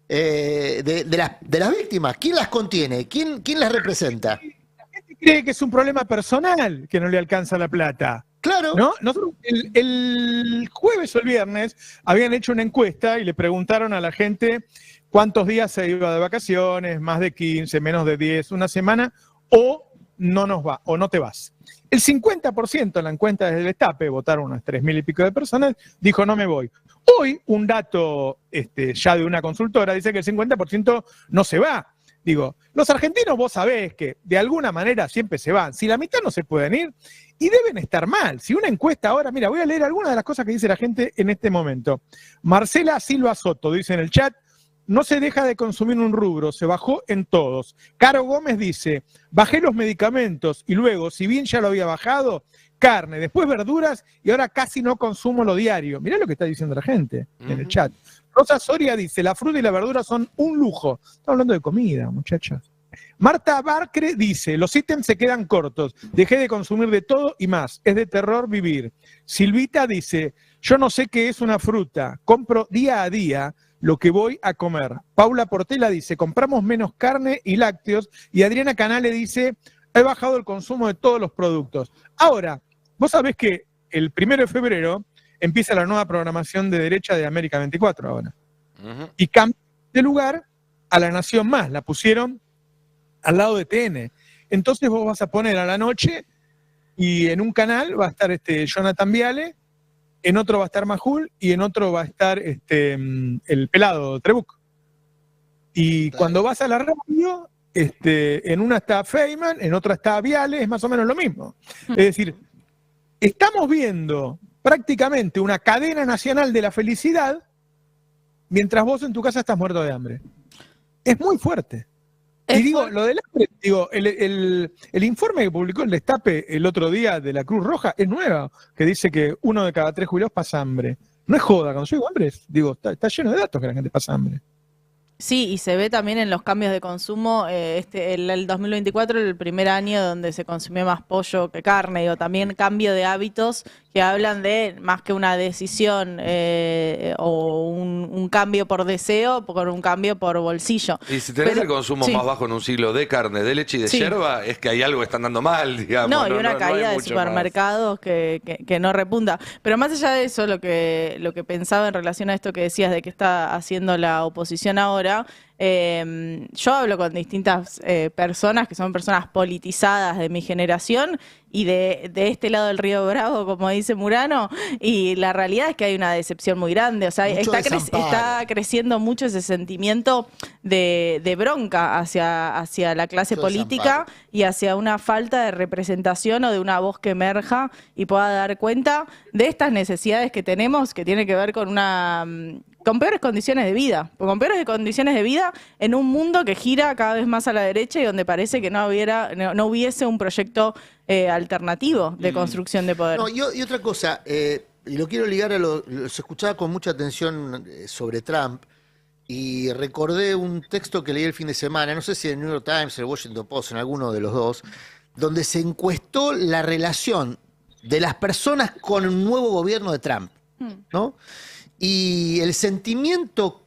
de las víctimas. ¿Quién las contiene? ¿Quién las representa? La gente cree que es un problema personal que no le alcanza la plata. Claro. ¿No? Nosotros el jueves o el viernes habían hecho una encuesta y le preguntaron a la gente cuántos días se iba de vacaciones, más de 15, menos de 10, una semana, o no nos va, o no te vas. El 50% en la encuesta desde el Destape, votaron unas 3.000 y pico de personas, dijo no me voy. Hoy, un dato ya de una consultora dice que el 50% no se va. Digo, los argentinos vos sabés que de alguna manera siempre se van. Si la mitad no se pueden ir, y deben estar mal. Si una encuesta ahora, mira, voy a leer algunas de las cosas que dice la gente en este momento. Marcela Silva Soto dice en el chat, no se deja de consumir un rubro, se bajó en todos. Caro Gómez dice, bajé los medicamentos y luego, si bien ya lo había bajado, carne, después verduras y ahora casi no consumo lo diario. Mirá lo que está diciendo la gente en el chat. Rosa Soria dice, la fruta y la verdura son un lujo. Estamos hablando de comida, muchachas. Marta Barcre dice, los ítems se quedan cortos, dejé de consumir de todo y más, es de terror vivir. Silvita dice, yo no sé qué es una fruta, compro día a día lo que voy a comer. Paula Portela dice, compramos menos carne y lácteos, y Adriana Canale dice, he bajado el consumo de todos los productos. Ahora, vos sabés que el 1 de febrero empieza la nueva programación de derecha de América 24 ahora. Y cambió de lugar a La Nación Más, la pusieron al lado de TN. Entonces vos vas a poner a la noche y en un canal va a estar Jonathan Viale, en otro va a estar Majul y en otro va a estar el pelado Trebuch. Y cuando vas a la radio, en una está Feynman, en otra está Viale, es más o menos lo mismo. Es decir, Estamos viendo prácticamente una cadena nacional de la felicidad mientras vos en tu casa estás muerto de hambre. Es muy fuerte. Y digo, lo del hambre, digo, el informe que publicó el Destape el otro día de la Cruz Roja es nuevo, que dice que 1 de cada 3 jubilados pasa hambre. No es joda, cuando yo digo hambre, digo, está lleno de datos que la gente pasa hambre. Sí, y se ve también en los cambios de consumo. El 2024, el primer año donde se consumió más pollo que carne, digo, también cambio de hábitos que hablan de más que una decisión o un cambio por deseo, por un cambio por bolsillo. Y si tenés Pero, el consumo sí. más bajo en un siglo de carne, de leche y de Sí. yerba, es que hay algo que están dando mal, digamos. No, y una hay caída de mucho más. supermercados que no repunta. Pero más allá de eso, lo que pensaba en relación a esto que decías de que está haciendo la oposición ahora, yo hablo con distintas personas que son personas politizadas de mi generación y de este lado del Río Bravo, como dice Murano, y la realidad es que hay una decepción muy grande. O sea, Mucho desamparo. está creciendo mucho ese sentimiento de bronca hacia la clase Mucho política desamparo. y hacia una falta de representación o de una voz que emerja y pueda dar cuenta de estas necesidades que tenemos, que tiene que ver con con peores condiciones de vida, con peores condiciones de vida en un mundo que gira cada vez más a la derecha y donde parece que no hubiese un proyecto alternativo de construcción de poder. No, y otra cosa, y lo quiero ligar a los escuchaba con mucha atención sobre Trump, y recordé un texto que leí el fin de semana, no sé si en el New York Times, el Washington Post, en alguno de los dos, donde se encuestó la relación de las personas con un nuevo gobierno de Trump, ¿no? Y el sentimiento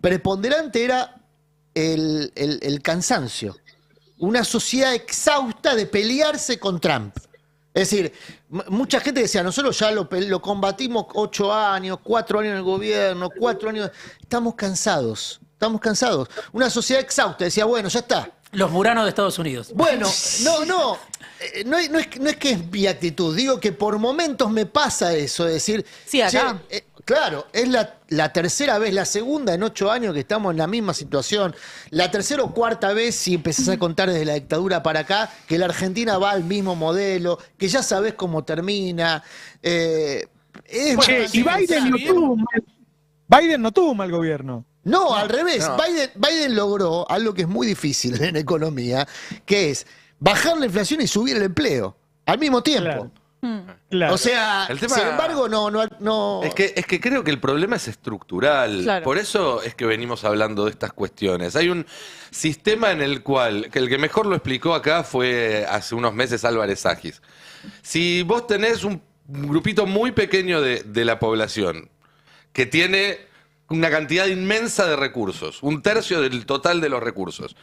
preponderante era el cansancio. Una sociedad exhausta de pelearse con Trump. Es decir, mucha gente decía, nosotros ya lo combatimos 8 años, 4 años en el gobierno, 4 años... Estamos cansados. Una sociedad exhausta. Decía, bueno, ya está. Los Muranos de Estados Unidos. Bueno, no es que es mi actitud. Digo que por momentos me pasa eso. Es decir, Sí, acá. che, claro, es la tercera vez, la segunda en 8 años que estamos en la misma situación. La tercera o cuarta vez, si empezás a contar desde la dictadura para acá, que la Argentina va al mismo modelo, que ya sabés cómo termina. Che, y Biden no tuvo un mal gobierno. No, al revés. Biden logró algo que es muy difícil en economía, que es bajar la inflación y subir el empleo al mismo tiempo. Claro. O sea, El tema- sin embargo, no. Es que creo que el problema es estructural. Claro. Por eso es que venimos hablando de estas cuestiones. Hay un sistema en el cual, que el que mejor lo explicó acá fue hace unos meses Álvarez Agis. Si vos tenés un grupito muy pequeño de la población que tiene una cantidad inmensa de recursos, 1/3 del total de los recursos,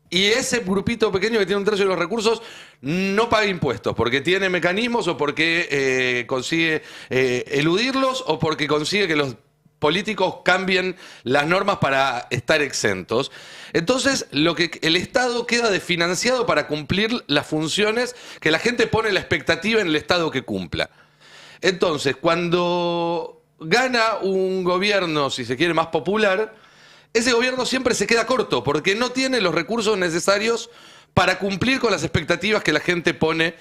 y ese grupito pequeño que tiene 1/3 de los recursos no paga impuestos porque tiene mecanismos o porque consigue eludirlos o porque consigue que los políticos cambien las normas para estar exentos. Entonces, el Estado queda desfinanciado para cumplir las funciones que la gente pone la expectativa en el Estado que cumpla. Entonces, cuando gana un gobierno, si se quiere, más popular, ese gobierno siempre se queda corto porque no tiene los recursos necesarios para cumplir con las expectativas que la gente pone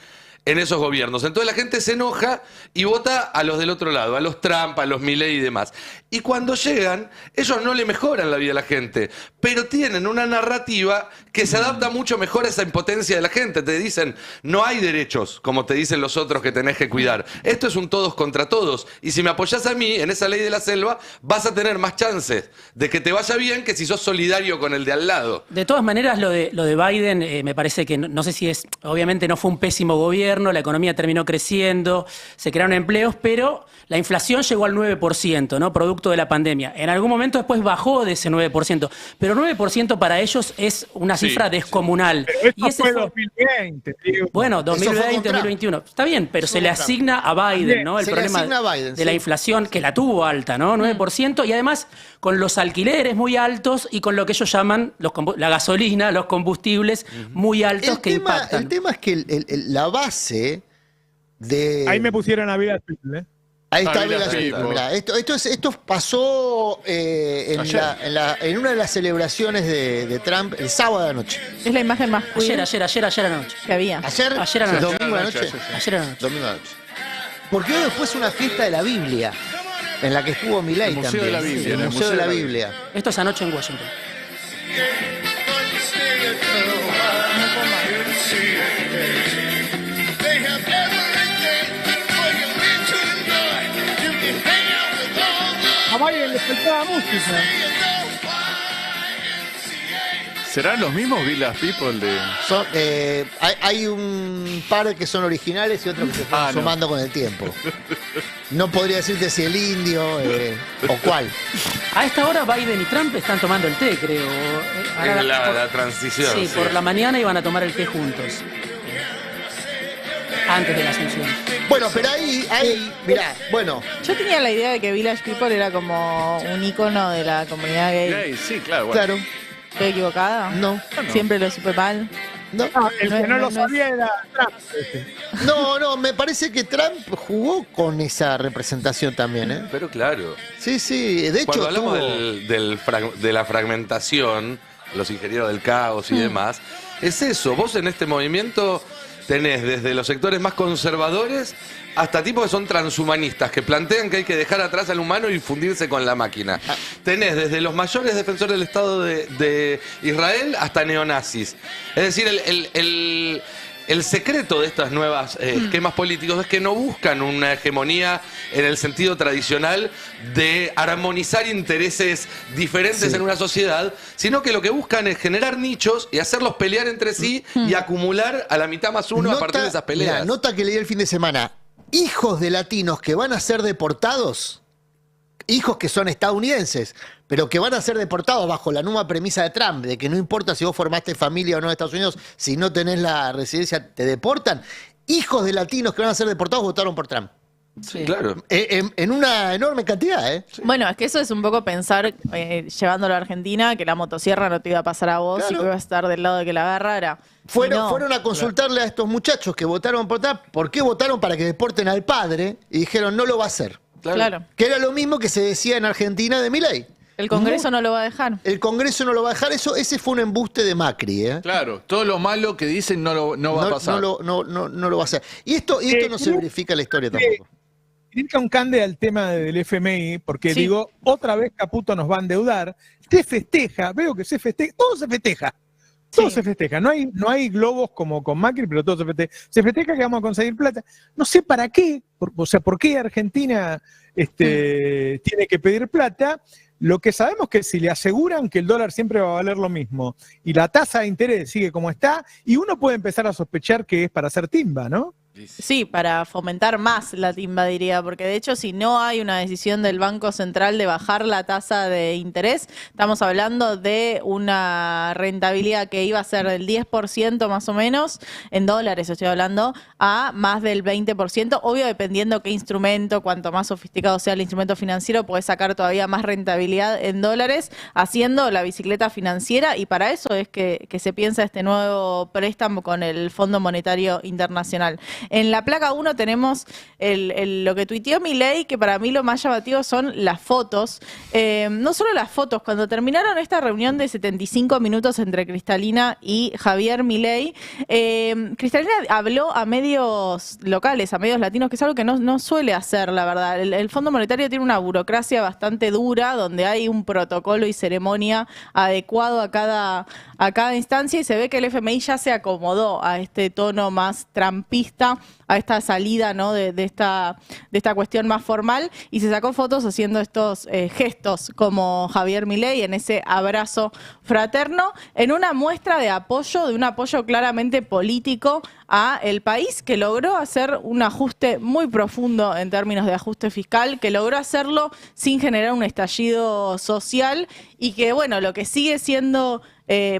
en esos gobiernos. Entonces la gente se enoja y vota a los del otro lado, a los Trump, a los Milei y demás. Y cuando llegan, ellos no le mejoran la vida a la gente, pero tienen una narrativa que se adapta mucho mejor a esa impotencia de la gente. Te dicen, no hay derechos, como te dicen los otros que tenés que cuidar. Esto es un todos contra todos. Y si me apoyás a mí en esa ley de la selva, vas a tener más chances de que te vaya bien que si sos solidario con el de al lado. De todas maneras, lo de Biden me parece que, no sé si es, obviamente no fue un pésimo gobierno, la economía terminó creciendo, se crearon empleos, pero la inflación llegó al 9%, ¿no? Producto de la pandemia. En algún momento después bajó de ese 9%, pero 9% para ellos es una cifra descomunal. Pero esto Y ese fue fue- 2020, digo. Bueno, Eso fue 2020, con Trump. 2021. Está bien, pero Eso se le con Trump. asigna a Biden, ¿no? El Se le problema asigna a Biden, de la sí. inflación, que la tuvo alta, ¿no? 9%, y además con los alquileres muy altos y con lo que ellos llaman la gasolina, los combustibles muy altos que impactan. El tema es que la base de... Ahí me pusieron a vida. Ahí está, mira, mira, sí, mira, esto pasó en una de las celebraciones de Trump el sábado a la noche. Es la imagen más queer Ayer anoche. que había. ¿Ayer? Ayer a la noche. ¿Domingo a la noche? Ayer a la noche. Domingo a la noche. Porque hoy después una fiesta de la Biblia, en la que estuvo Milei El Museo también. de la Biblia, Sí, en el Museo de la Biblia. Esto es anoche en Washington. A Biden le faltaba música. ¿Serán los mismos Village People de...? Hay un par que son originales y otros que se fueron no. sumando con el tiempo. No podría decirte si el indio o cuál. A esta hora Biden y Trump están tomando el té, creo. Ahora En la transición. Sí, por la mañana iban a tomar el té juntos. Antes de la asunción. Bueno, pero ahí, mirá, bueno, Yo tenía la idea de que Village People era como un icono de la comunidad gay. Gay, sí, claro. Bueno. claro, ¿Estoy equivocada? no, Siempre lo supe mal. no. El No que es- no no lo es- sabía era Trump. No, me parece que Trump jugó con esa representación también, ¿eh? Pero claro. Sí, de hecho Cuando hablamos tuvo... de la fragmentación, los ingenieros del caos y demás, es eso. Vos en este movimiento tenés desde los sectores más conservadores hasta tipos que son transhumanistas, que plantean que hay que dejar atrás al humano y fundirse con la máquina. Tenés desde los mayores defensores del Estado de Israel hasta neonazis. Es decir, el secreto de estas nuevas esquemas políticos es que no buscan una hegemonía en el sentido tradicional de armonizar intereses diferentes en una sociedad, sino que lo que buscan es generar nichos y hacerlos pelear entre sí y acumular a la mitad más uno a partir de esas peleas. Mirá, nota que leí el fin de semana. Hijos de latinos que van a ser deportados, hijos que son estadounidenses, pero que van a ser deportados bajo la nueva premisa de Trump, de que no importa si vos formaste familia o no en Estados Unidos, si no tenés la residencia, te deportan. Hijos de latinos que van a ser deportados votaron por Trump. Sí, claro. En una enorme cantidad, ¿eh? Bueno, es que eso es un poco pensar, llevándolo a Argentina, que la motosierra no te iba a pasar a vos Claro. y que ibas a estar del lado de que la agarrara. Fueron a consultarle a estos muchachos que votaron por Trump, ¿por qué votaron para que deporten al padre? Y dijeron, no lo va a hacer. Claro. Que era lo mismo que se decía en Argentina de Milei. El Congreso no lo va a dejar. El Congreso no lo va a dejar, ese fue un embuste de Macri, ¿eh? Claro, todo lo malo que dicen no va a pasar. No lo va a hacer. Y esto no se verifica en la historia tampoco. Quiero un cande al tema del FMI, porque Sí. digo, otra vez Caputo nos va a endeudar. Se festeja, veo que se festeja, todo se festeja. Todo Sí. se festeja. No hay globos como con Macri, pero todo se festeja. Se festeja que vamos a conseguir plata. No sé para qué, ¿por qué Argentina tiene que pedir plata? Lo que sabemos que si le aseguran que el dólar siempre va a valer lo mismo y la tasa de interés sigue como está, y uno puede empezar a sospechar que es para hacer timba, ¿no? Sí, para fomentar más la timba, diría, porque de hecho si no hay una decisión del Banco Central de bajar la tasa de interés, estamos hablando de una rentabilidad que iba a ser del 10% más o menos, en dólares estoy hablando, a más del 20%, obvio dependiendo qué instrumento, cuanto más sofisticado sea el instrumento financiero, puedes sacar todavía más rentabilidad en dólares, haciendo la bicicleta financiera, y para eso es que se piensa este nuevo préstamo con el Fondo Monetario Internacional. En la placa 1 tenemos lo que tuiteó Milei, que para mí lo más llamativo son las fotos. No solo las fotos, cuando terminaron esta reunión de 75 minutos entre Cristalina y Javier Milei, Cristalina habló a medios locales, a medios latinos, que es algo que no suele hacer, la verdad. El Fondo Monetario tiene una burocracia bastante dura, donde hay un protocolo y ceremonia adecuado a cada instancia, y se ve que el FMI ya se acomodó a este tono más trumpista, a esta salida, ¿no? de esta cuestión más formal, y se sacó fotos haciendo estos gestos como Javier Milei en ese abrazo fraterno, en una muestra de un apoyo claramente político a el país, que logró hacer un ajuste muy profundo en términos de ajuste fiscal, que logró hacerlo sin generar un estallido social, y que, bueno, lo que sigue siendo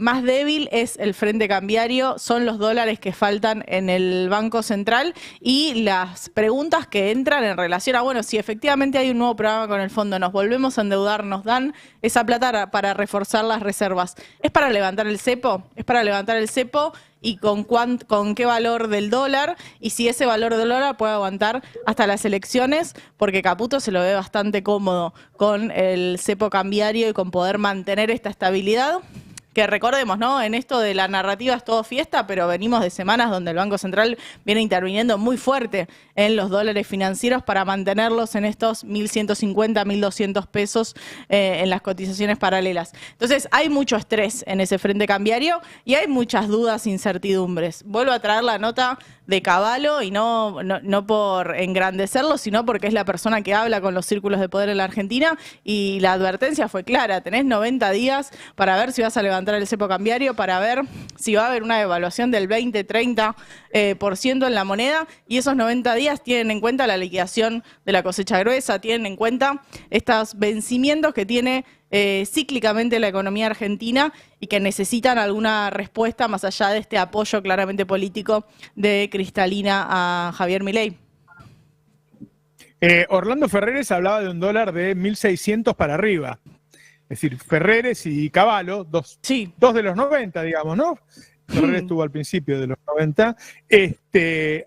más débil es el frente cambiario, son los dólares que faltan en el Banco Central y las preguntas que entran en relación a, bueno, si efectivamente hay un nuevo programa con el fondo, nos volvemos a endeudar, nos dan esa plata para reforzar las reservas. ¿Es para levantar el cepo? ¿Es para levantar el cepo? ¿Y con qué valor del dólar? Y si ese valor del dólar puede aguantar hasta las elecciones, porque Caputo se lo ve bastante cómodo con el cepo cambiario y con poder mantener esta estabilidad. que recordemos, ¿no? En esto de la narrativa es todo fiesta, pero venimos de semanas donde el Banco Central viene interviniendo muy fuerte en los dólares financieros para mantenerlos en estos 1.150, 1.200 pesos en las cotizaciones paralelas. Entonces, hay mucho estrés en ese frente cambiario y hay muchas dudas e incertidumbres. Vuelvo a traer la nota de Cavallo y no por engrandecerlo, sino porque es la persona que habla con los círculos de poder en la Argentina y la advertencia fue clara. Tenés 90 días para ver si vas a levantar el cepo cambiario, para ver si va a haber una devaluación del 20-30% en la moneda, y esos 90 días tienen en cuenta la liquidación de la cosecha gruesa, tienen en cuenta estos vencimientos que tiene cíclicamente la economía argentina y que necesitan alguna respuesta más allá de este apoyo claramente político de Cristalina a Javier Milei. Orlando Ferreres hablaba de un dólar de 1.600 para arriba. Es decir, Ferreres y Cavallo, dos de los 90, digamos, ¿no? Ferreres estuvo al principio de los 90,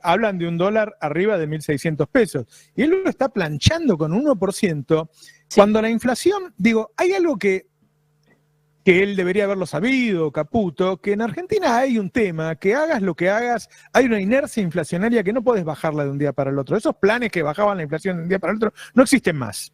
hablan de un dólar arriba de 1.600 pesos. Y él lo está planchando con 1%, cuando la inflación, digo, hay algo que él debería haberlo sabido, Caputo, que en Argentina hay un tema, que hagas lo que hagas, hay una inercia inflacionaria que no podés bajarla de un día para el otro. Esos planes que bajaban la inflación de un día para el otro no existen más.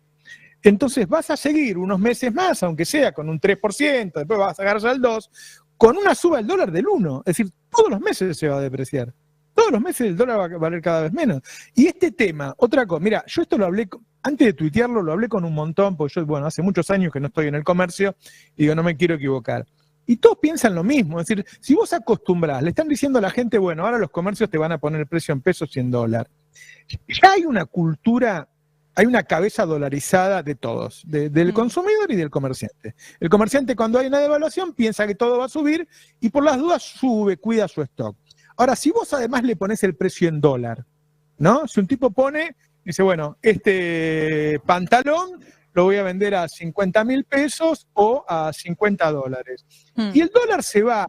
Entonces vas a seguir unos meses más, aunque sea con un 3%, después vas a agarrar al 2%, con una suba del dólar del 1%. Es decir, todos los meses se va a depreciar. Todos los meses el dólar va a valer cada vez menos. Y este tema, otra cosa, mira, yo esto lo hablé, antes de tuitearlo, lo hablé con un montón, porque yo, bueno, hace muchos años que no estoy en el comercio, y digo, no me quiero equivocar. Y todos piensan lo mismo, es decir, si vos acostumbrás, le están diciendo a la gente, bueno, ahora los comercios te van a poner el precio en pesos y en dólar. Ya hay una cultura, hay una cabeza dolarizada de todos, del consumidor y del comerciante. El comerciante, cuando hay una devaluación, piensa que todo va a subir y por las dudas sube, cuida su stock. Ahora, si vos además le pones el precio en dólar, ¿no? Si un tipo pone, dice, bueno, este pantalón lo voy a vender a 50.000 pesos o a 50 dólares. Y el dólar se va,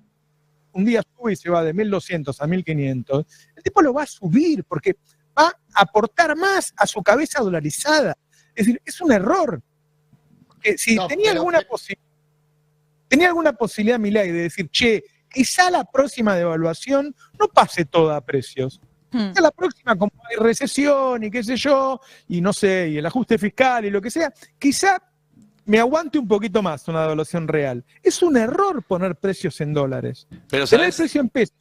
un día sube y se va de 1.200 a 1.500, el tipo lo va a subir porque va a aportar más a su cabeza dolarizada. Es decir, es un error. Porque si tenía alguna posibilidad Milei de decir, che, quizá la próxima devaluación no pase toda a precios. Quizá la próxima, como hay recesión y qué sé yo, y no sé, y el ajuste fiscal y lo que sea, quizá me aguante un poquito más una devaluación real. Es un error poner precios en dólares. Pero tener ¿sabes? precio en pesos.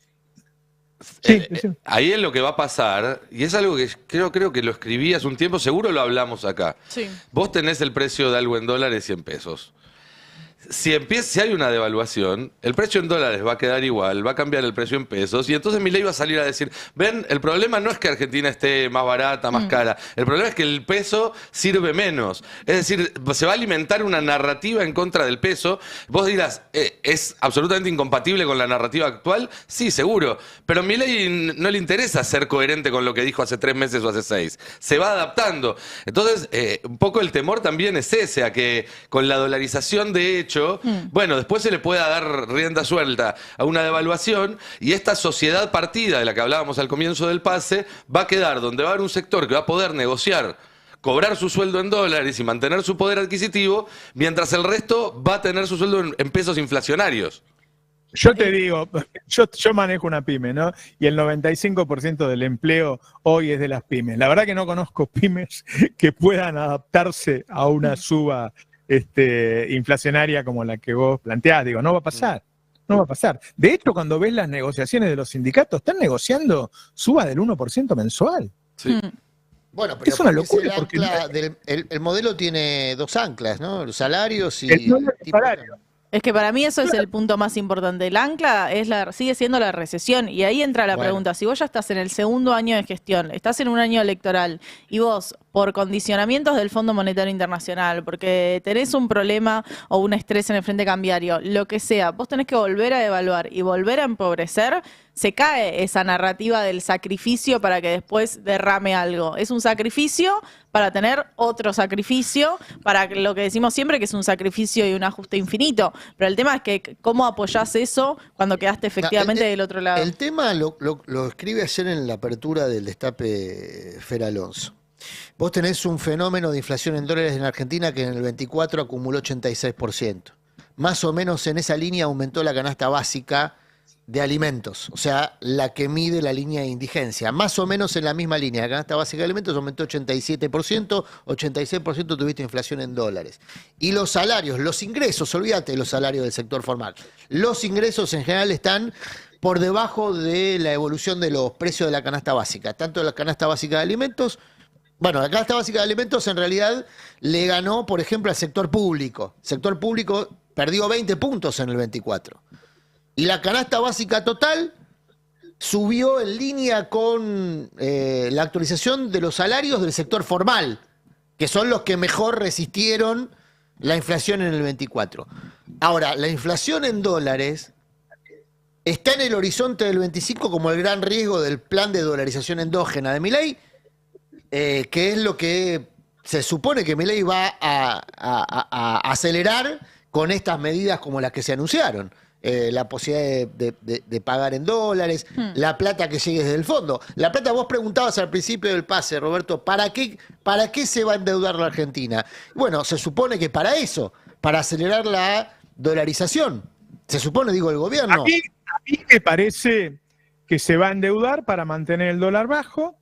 Ahí es lo que va a pasar, y es algo que creo que lo escribí hace un tiempo, seguro lo hablamos acá. Sí. Vos tenés el precio de algo en dólares y en pesos. Si hay una devaluación, el precio en dólares va a quedar igual, va a cambiar el precio en pesos, y entonces Milei va a salir a decir, ven, el problema no es que Argentina esté más barata, más cara, el problema es que el peso sirve menos. Es decir, se va a alimentar una narrativa en contra del peso. Vos dirás, ¿es absolutamente incompatible con la narrativa actual? Sí, seguro, pero a Milei no le interesa ser coherente con lo que dijo hace 3 meses o hace 6. Se va adaptando. Entonces, un poco el temor también es ese, a que con la dolarización de hecho, bueno, después se le pueda dar rienda suelta a una devaluación y esta sociedad partida de la que hablábamos al comienzo del pase va a quedar donde va a haber un sector que va a poder negociar, cobrar su sueldo en dólares y mantener su poder adquisitivo, mientras el resto va a tener su sueldo en pesos inflacionarios. Yo te digo, yo manejo una pyme, ¿no? Y el 95% del empleo hoy es de las pymes. La verdad que no conozco pymes que puedan adaptarse a una suba inflacionaria como la que vos planteás. Digo, no va a pasar. No va a pasar. De hecho, cuando ves las negociaciones de los sindicatos, están negociando suba del 1% mensual. Sí. Bueno, pero es una locura. Porque el modelo tiene 2 anclas, ¿no? Los salarios y el salario. Es que para mí eso es el punto más importante. El ancla sigue siendo la recesión. Y ahí entra la pregunta. Si vos ya estás en el segundo año de gestión, estás en un año electoral y vos, por condicionamientos del Fondo Monetario Internacional, porque tenés un problema o un estrés en el frente cambiario, lo que sea, vos tenés que volver a devaluar y volver a empobrecer, se cae esa narrativa del sacrificio para que después derrame algo. Es un sacrificio para tener otro sacrificio, para lo que decimos siempre que es un sacrificio y un ajuste infinito. Pero el tema es que cómo apoyás eso cuando quedaste efectivamente del otro lado. El tema lo escribe ayer en la apertura del Destape Fer Alonso. Vos tenés un fenómeno de inflación en dólares en Argentina que en el 24 acumuló 86%. más o menos en esa línea aumentó la canasta básica de alimentos, o sea, la que mide la línea de indigencia. Más o menos en la misma línea, la canasta básica de alimentos aumentó 87%, 86% tuviste inflación en dólares. Y los salarios, los ingresos, olvídate de los salarios del sector formal, los ingresos en general están por debajo de la evolución de los precios de la canasta básica, tanto la canasta básica de alimentos. Bueno, la canasta básica de alimentos en realidad le ganó, por ejemplo, al sector público. El sector público perdió 20 puntos en el 24. Y la canasta básica total subió en línea con la actualización de los salarios del sector formal, que son los que mejor resistieron la inflación en el 24. Ahora, la inflación en dólares está en el horizonte del 25 como el gran riesgo del plan de dolarización endógena de Milei, que es lo que se supone que Milei va a acelerar con estas medidas como las que se anunciaron. La posibilidad de pagar en dólares, la plata que llegue desde el fondo. La plata, vos preguntabas al principio del pase, Roberto, ¿para qué se va a endeudar la Argentina? Bueno, se supone que para eso, para acelerar la dolarización. Se supone, digo, el gobierno. A mí me parece que se va a endeudar para mantener el dólar bajo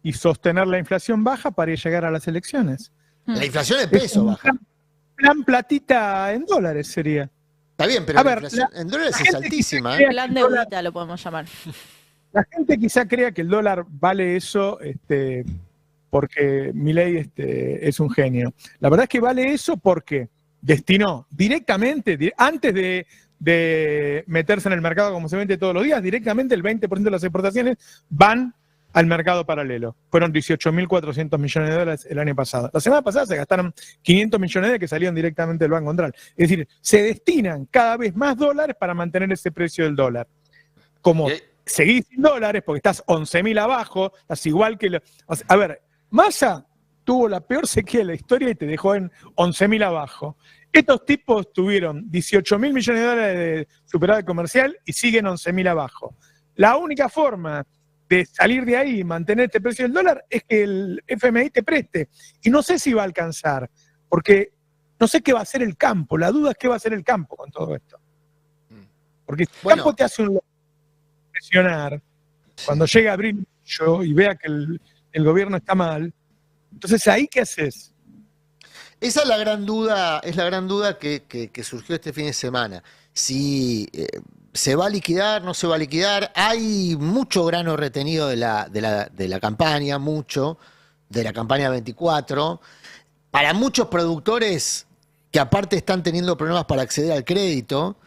y sostener la inflación baja para llegar a las elecciones. La inflación de peso baja. Plan platita en dólares sería. Está bien, pero A la ver, inflación en dólares es altísima. Plan de Udita lo podemos llamar. La gente quizá crea que el dólar vale eso porque Milei es un genio. La verdad es que vale eso porque destinó directamente, antes de meterse en el mercado como se vende todos los días, directamente el 20% de las exportaciones van al mercado paralelo. Fueron 18.400 millones de dólares el año pasado. La semana pasada se gastaron 500 millones de que salieron directamente del Banco Central. Es decir, se destinan cada vez más dólares para mantener ese precio del dólar. Como seguís sin dólares, porque estás 11.000 abajo, estás igual que... A ver, Massa tuvo la peor sequía de la historia y te dejó en 11.000 abajo. Estos tipos tuvieron 18.000 millones de dólares de superávit comercial y siguen 11.000 abajo. La única forma de salir de ahí y mantener este precio del dólar es que el FMI te preste. Y no sé si va a alcanzar, porque no sé qué va a hacer el campo. La duda es qué va a hacer el campo con todo esto. Porque si el campo te hace un presionar, cuando llega abril y vea que el gobierno está mal, entonces ¿ahí qué haces? Esa es la gran duda, que surgió este fin de semana. Si se va a liquidar, no se va a liquidar. Hay mucho grano retenido de la campaña, mucho, de la campaña 24. Para muchos productores que aparte están teniendo problemas para acceder al crédito,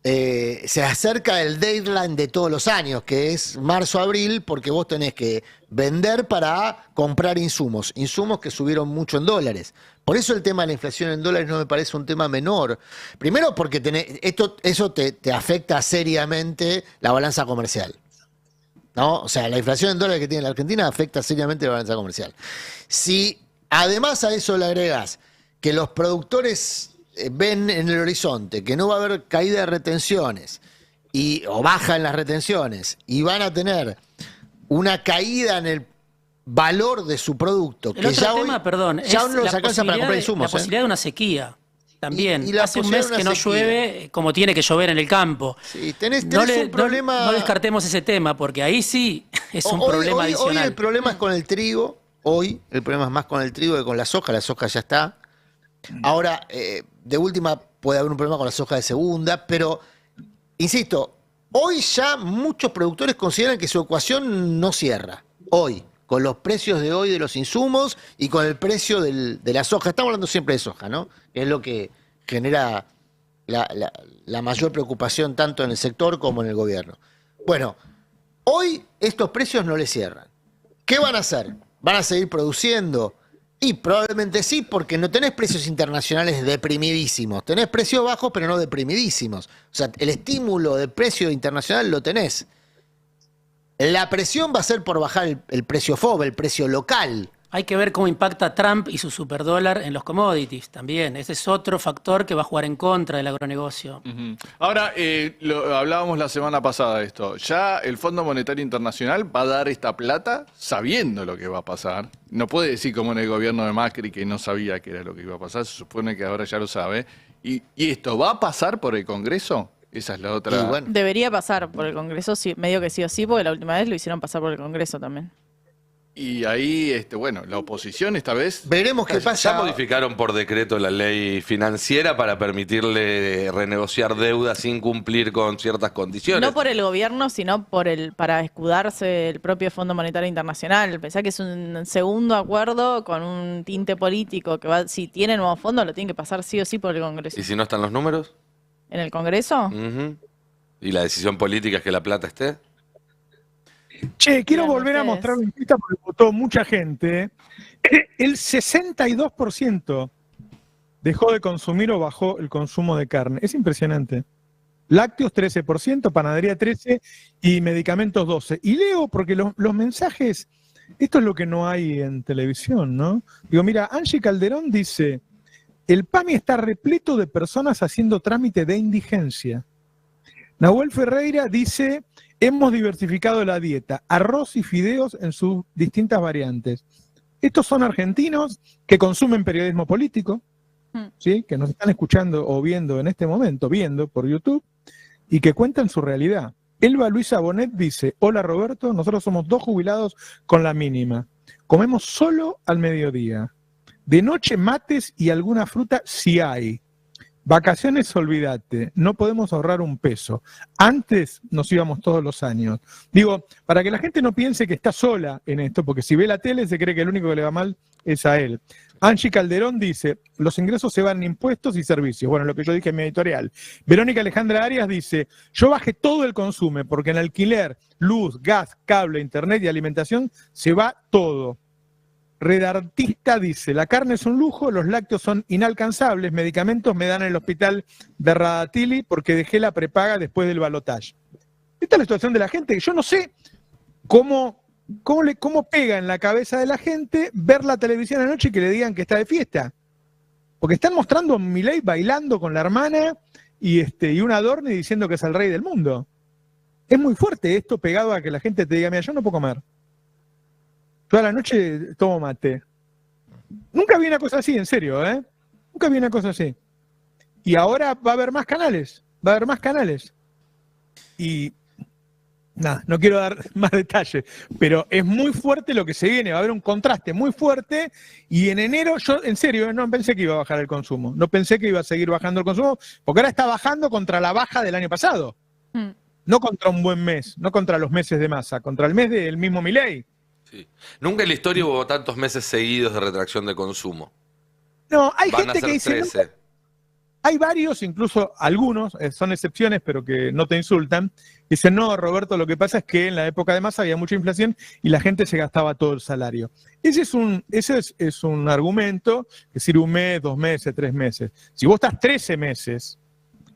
se acerca el deadline de todos los años, que es marzo-abril, porque vos tenés que vender para comprar insumos que subieron mucho en dólares. Por eso el tema de la inflación en dólares no me parece un tema menor. Primero porque eso te afecta seriamente la balanza comercial, ¿no? O sea, la inflación en dólares que tiene la Argentina afecta seriamente la balanza comercial. Si además a eso le agregás que los productores ven en el horizonte que no va a haber caída de retenciones o baja en las retenciones y van a tener una caída en el valor de su producto, el otro tema, perdón, ya es no los alcanza para comprar insumos. La posibilidad de una sequía también. Y hace un mes que no llueve como tiene que llover en el campo. Sí, tenés un problema. No descartemos ese tema, porque ahí sí es un problema adicional. Hoy el problema es con el trigo. Hoy el problema es más con el trigo que con la soja. La soja ya está. Ahora, de última puede haber un problema con la soja de segunda, pero, insisto, hoy ya muchos productores consideran que su ecuación no cierra. Hoy, con los precios de hoy de los insumos y con el precio de la soja. Estamos hablando siempre de soja, ¿no? Que es lo que genera la mayor preocupación tanto en el sector como en el gobierno. Bueno, hoy estos precios no les cierran. ¿Qué van a hacer? ¿Van a seguir produciendo? Y probablemente sí, porque no tenés precios internacionales deprimidísimos. Tenés precios bajos, pero no deprimidísimos. O sea, el estímulo de precio internacional lo tenés. La presión va a ser por bajar el precio FOB, el precio local. Hay que ver cómo impacta Trump y su superdólar en los commodities también. Ese es otro factor que va a jugar en contra del agronegocio. Ahora, hablábamos la semana pasada de esto. Ya el Fondo Monetario Internacional va a dar esta plata sabiendo lo que va a pasar. No puede decir como en el gobierno de Macri que no sabía qué era lo que iba a pasar. Se supone que ahora ya lo sabe. ¿Y esto va a pasar por el Congreso? Esa es la otra. Y bueno, Debería pasar por el Congreso, sí, medio que sí o sí, porque la última vez lo hicieron pasar por el Congreso también. Y ahí, bueno, la oposición esta vez. veremos qué Ya pasa. modificaron por decreto la ley financiera para permitirle renegociar deuda sin cumplir con ciertas condiciones. No por el gobierno, sino para escudarse el propio Fondo Monetario Internacional. Pensá que es un segundo acuerdo con un tinte político que va, si tiene nuevo fondo, lo tiene que pasar sí o sí por el Congreso. ¿Y si no están los números? ¿En el Congreso? Ujú. ¿Y la decisión política es que la plata esté? Che, quiero Bien, volver a ustedes. mostrar una encuesta porque votó mucha gente. El 62% dejó de consumir o bajó el consumo de carne. Es impresionante. Lácteos 13%, panadería 13% y medicamentos 12%. Y leo porque los mensajes, esto es lo que no hay en televisión, ¿no? Digo, mira, Angie Calderón dice, el PAMI está repleto de personas haciendo trámite de indigencia. Nahuel Ferreira dice, hemos diversificado la dieta, arroz y fideos en sus distintas variantes. Estos son argentinos que consumen periodismo político, ¿sí? Que nos están escuchando o viendo en este momento, viendo por YouTube, y que cuentan su realidad. Elba Luisa Bonet dice, hola Roberto, nosotros somos 2 jubilados con la mínima. Comemos solo al mediodía. De noche mates y alguna fruta si hay. Vacaciones, olvídate, no podemos ahorrar un peso. Antes nos íbamos todos los años. Digo, para que la gente no piense que está sola en esto, porque si ve la tele se cree que el único que le va mal es a él. Angie Calderón dice, los ingresos se van en impuestos y servicios. Bueno, lo que yo dije en mi editorial. Verónica Alejandra Arias dice, yo bajé todo el consumo, porque en alquiler, luz, gas, cable, internet y alimentación se va todo. Redartista dice, la carne es un lujo, los lácteos son inalcanzables, medicamentos me dan en el hospital de Radatili porque dejé la prepaga después del balotaje. Esta es la situación de la gente, yo no sé cómo pega en la cabeza de la gente ver la televisión anoche y que le digan que está de fiesta. Porque están mostrando a Milei bailando con la hermana y un Adorni diciendo que es el rey del mundo. Es muy fuerte esto pegado a que la gente te diga, mira, yo no puedo comer. Toda la noche tomo mate. Nunca vi una cosa así, en serio, ¿eh? Nunca vi una cosa así. Y ahora va a haber más canales. Va a haber más canales. Y nada, no quiero dar más detalles, pero es muy fuerte lo que se viene. Va a haber un contraste muy fuerte. Y en enero, yo en serio, no pensé que iba a bajar el consumo. No pensé que iba a seguir bajando el consumo, porque ahora está bajando contra la baja del año pasado. No contra un buen mes, no contra los meses de Massa, contra el mes del mismo Milei. Sí. Nunca en la historia hubo tantos meses seguidos de retracción de consumo. No, hay Van a gente ser que dice, 13. hay varios, incluso algunos, son excepciones, pero que no te insultan, dicen, no, Roberto, lo que pasa es que en la época de Massa había mucha inflación y la gente se gastaba todo el salario. Ese es un argumento que sirve un mes, 2 meses, 3 meses. Si vos estás 13 meses,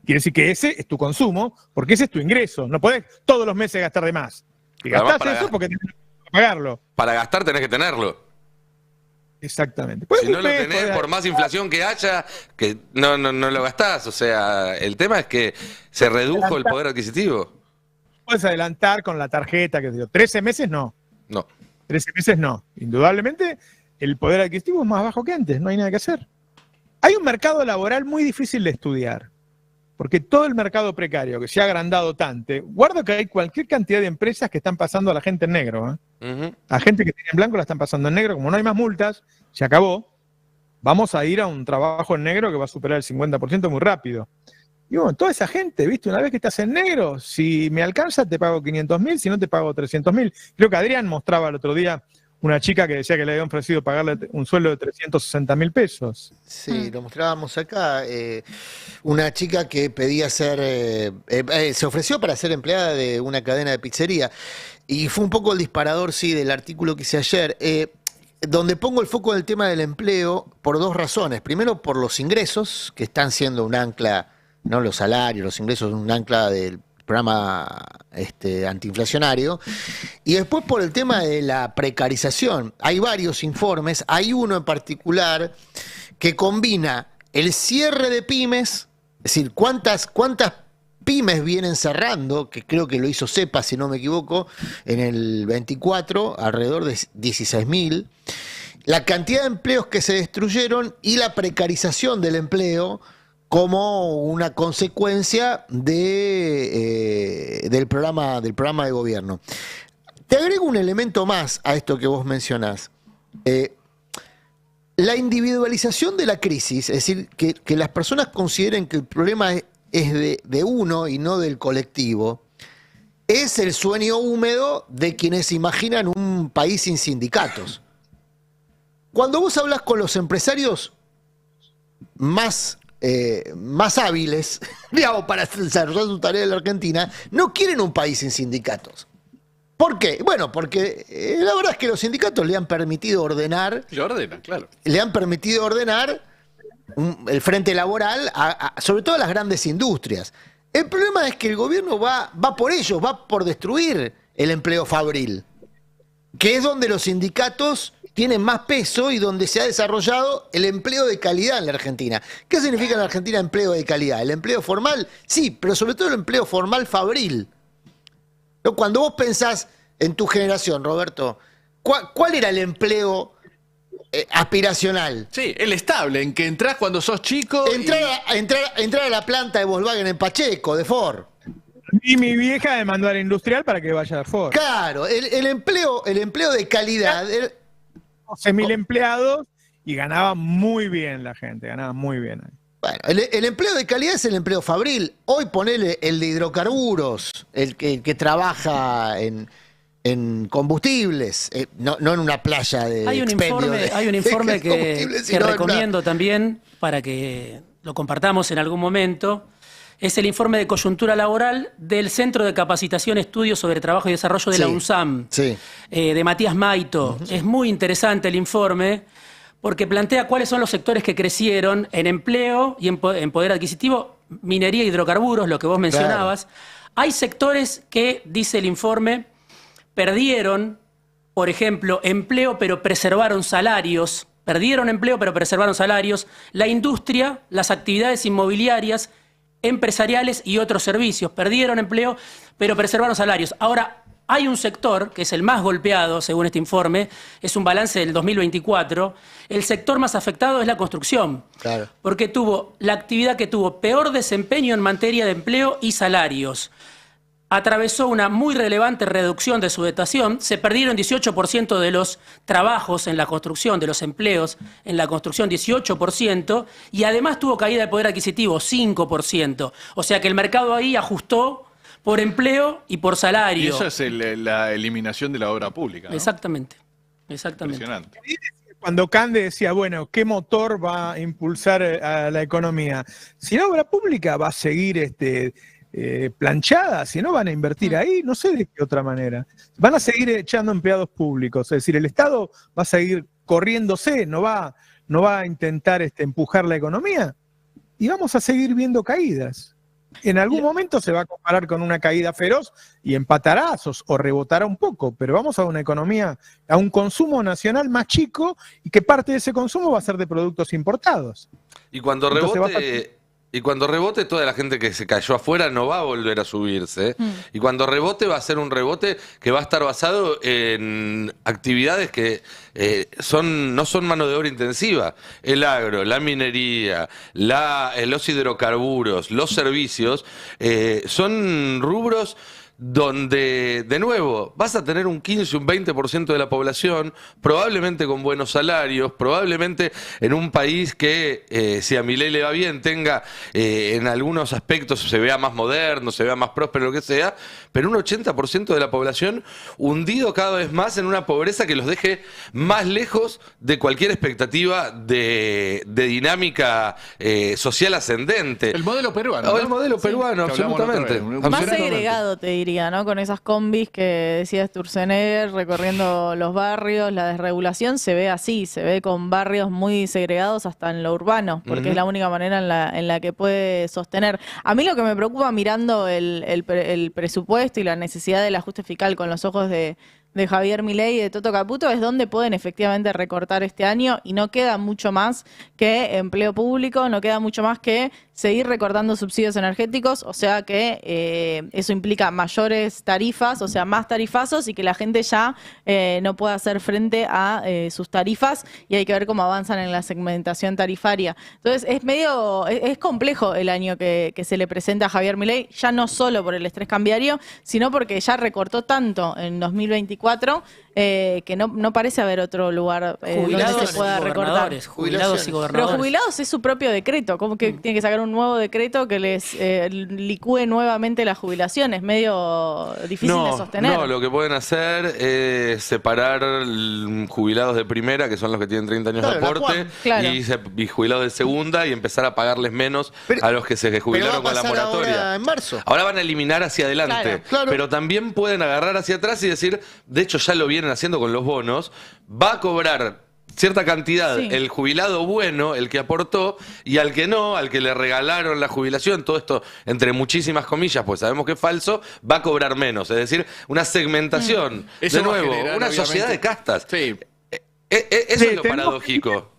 quiere decir que ese es tu consumo, porque ese es tu ingreso. No podés todos los meses gastar de más. Y Además, gastás eso porque tenés que pagarlo. Para gastar tenés que tenerlo. Exactamente. Si no lo tenés, por más inflación que haya, que no lo gastás. O sea, el tema es que se redujo el poder adquisitivo. Puedes adelantar con la tarjeta, que digo, 13 meses no. No. 13 meses no. Indudablemente, el poder adquisitivo es más bajo que antes, no hay nada que hacer. Hay un mercado laboral muy difícil de estudiar, porque todo el mercado precario que se ha agrandado tanto, guardo que hay cualquier cantidad de empresas que están pasando a la gente en negro. Ujú. A gente que tiene en blanco la están pasando en negro, como no hay más multas, se acabó. Vamos a ir a un trabajo en negro que va a superar el 50% muy rápido. Y bueno, toda esa gente, ¿viste? Una vez que estás en negro, si me alcanza te pago 500.000, si no te pago 300.000. Creo que Adrián mostraba el otro día una chica que decía que le habían ofrecido pagarle un sueldo de 360.000 pesos. Sí, lo mostrábamos acá. Una chica que pedía ser, se ofreció para ser empleada de una cadena de pizzería. Y fue un poco el disparador, sí, del artículo que hice ayer, donde pongo el foco del tema del empleo por 2 razones. Primero, por los ingresos, que están siendo un ancla, no los salarios, los ingresos, un ancla del programa antiinflacionario, y después por el tema de la precarización. Hay varios informes, hay uno en particular que combina el cierre de pymes, es decir, cuántas pymes vienen cerrando, que creo que lo hizo CEPA, si no me equivoco, en el 24, alrededor de 16.000, la cantidad de empleos que se destruyeron y la precarización del empleo como una consecuencia del programa de gobierno. Te agrego un elemento más a esto que vos mencionás. La individualización de la crisis, es decir, que las personas consideren que el problema es de uno y no del colectivo, es el sueño húmedo de quienes imaginan un país sin sindicatos. Cuando vos hablas con los empresarios más hábiles, digamos, para desarrollar su tarea en la Argentina, no quieren un país sin sindicatos. ¿Por qué? Bueno, porque la verdad es que los sindicatos le han permitido ordenar. Lo ordenan, claro. Le han permitido ordenar el frente laboral, sobre todo a las grandes industrias. El problema es que el gobierno va por ellos, va por destruir el empleo fabril, que es donde los sindicatos tienen más peso y donde se ha desarrollado el empleo de calidad en la Argentina. ¿Qué significa en la Argentina empleo de calidad? ¿El empleo formal? Sí, pero sobre todo el empleo formal fabril. Cuando vos pensás en tu generación, Roberto, ¿cuál era el empleo aspiracional? Sí, el estable, en que entrás cuando sos chico. Entrar a la planta de Volkswagen en Pacheco, de Ford. Y mi vieja me mandó a la industrial para que vaya a Ford. Claro, el empleo de calidad. 12.000 empleados y ganaba muy bien la gente, ganaba muy bien ahí. Bueno, el empleo de calidad es el empleo fabril. Hoy ponele el de hidrocarburos, el que trabaja en combustibles, no en una playa de Hay un informe que recomiendo también para que lo compartamos en algún momento. Es el informe de coyuntura laboral del Centro de Capacitación, Estudios sobre Trabajo y Desarrollo de la UNSAM, de Matías Maito. Es muy interesante el informe porque plantea cuáles son los sectores que crecieron en empleo y en poder adquisitivo, minería y hidrocarburos, lo que vos mencionabas. Claro. Hay sectores que, dice el informe, perdieron, por ejemplo, empleo pero preservaron salarios. Perdieron empleo pero preservaron salarios. La industria, las actividades inmobiliarias, empresariales y otros servicios. Perdieron empleo pero preservaron salarios. Ahora, hay un sector que es el más golpeado, según este informe, es un balance del 2024. El sector más afectado es la construcción, claro, porque tuvo la actividad que tuvo peor desempeño en materia de empleo y salarios. Atravesó una muy relevante reducción de su dotación, se perdieron 18% de los trabajos en la construcción, de los empleos en la construcción, 18%, y además tuvo caída de poder adquisitivo, 5%. O sea que el mercado ahí ajustó por empleo y por salario. Y eso es la eliminación de la obra pública, ¿no? Exactamente, exactamente. Impresionante. Cuando Cande decía, bueno, ¿qué motor va a impulsar a la economía? Si la obra pública va a seguir planchada, si no van a invertir ahí, no sé de qué otra manera. Van a seguir echando empleados públicos, es decir, el Estado va a seguir corriéndose, no va a intentar empujar la economía y vamos a seguir viendo caídas. En algún momento se va a comparar con una caída feroz y empatará o rebotará un poco, pero vamos a una economía, a un consumo nacional más chico y que parte de ese consumo va a ser de productos importados. Y cuando rebote, toda la gente que se cayó afuera no va a volver a subirse. Y cuando rebote va a ser un rebote que va a estar basado en actividades que no son mano de obra intensiva. El agro, la minería, los hidrocarburos, los servicios, son rubros donde, de nuevo, vas a tener un 15, un 20% de la población, probablemente con buenos salarios, probablemente en un país que, si a Milei le va bien, tenga en algunos aspectos se vea más moderno, se vea más próspero, lo que sea, pero un 80% de la población hundido cada vez más en una pobreza que los deje más lejos de cualquier expectativa de dinámica social ascendente. El modelo peruano, ¿no? El modelo peruano, absolutamente. Más segregado, te diría, ¿no? Con esas combis que decía Sturzenegger recorriendo los barrios, la desregulación se ve así, se ve con barrios muy segregados hasta en lo urbano, porque es la única manera en la que puede sostener. A mí lo que me preocupa mirando el presupuesto y la necesidad del ajuste fiscal con los ojos de de Javier Milei y de Toto Caputo es dónde pueden efectivamente recortar este año y no queda mucho más que empleo público, no queda mucho más que seguir recortando subsidios energéticos, o sea que eso implica mayores tarifas, o sea, más tarifazos y que la gente ya no pueda hacer frente a sus tarifas y hay que ver cómo avanzan en la segmentación tarifaria. Entonces es complejo el año que se le presenta a Javier Milei, ya no solo por el estrés cambiario, sino porque ya recortó tanto en 2024 que no parece haber otro lugar donde se pueda recortar. Jubilados y Pero gobernadores. jubilados es su propio decreto, como que tiene que sacar un nuevo decreto que les licúe nuevamente la jubilación, es medio difícil de sostener. No, lo que pueden hacer es separar jubilados de primera, que son los que tienen 30 años de aporte, Claro. y jubilados de segunda y empezar a pagarles menos a los que se jubilaron con la moratoria. Ahora en marzo. Ahora van a eliminar hacia adelante, Claro. pero también pueden agarrar hacia atrás y decir, de hecho ya lo vienen haciendo con los bonos, va a cobrar cierta cantidad el jubilado bueno, el que aportó, y al que no, al que le regalaron la jubilación, todo esto entre muchísimas comillas, pues sabemos que es falso, va a cobrar menos. Es decir, una segmentación, Eso de va a nuevo, generar, una obviamente. sociedad de castas. Sí. Eso es lo tenemos paradójico.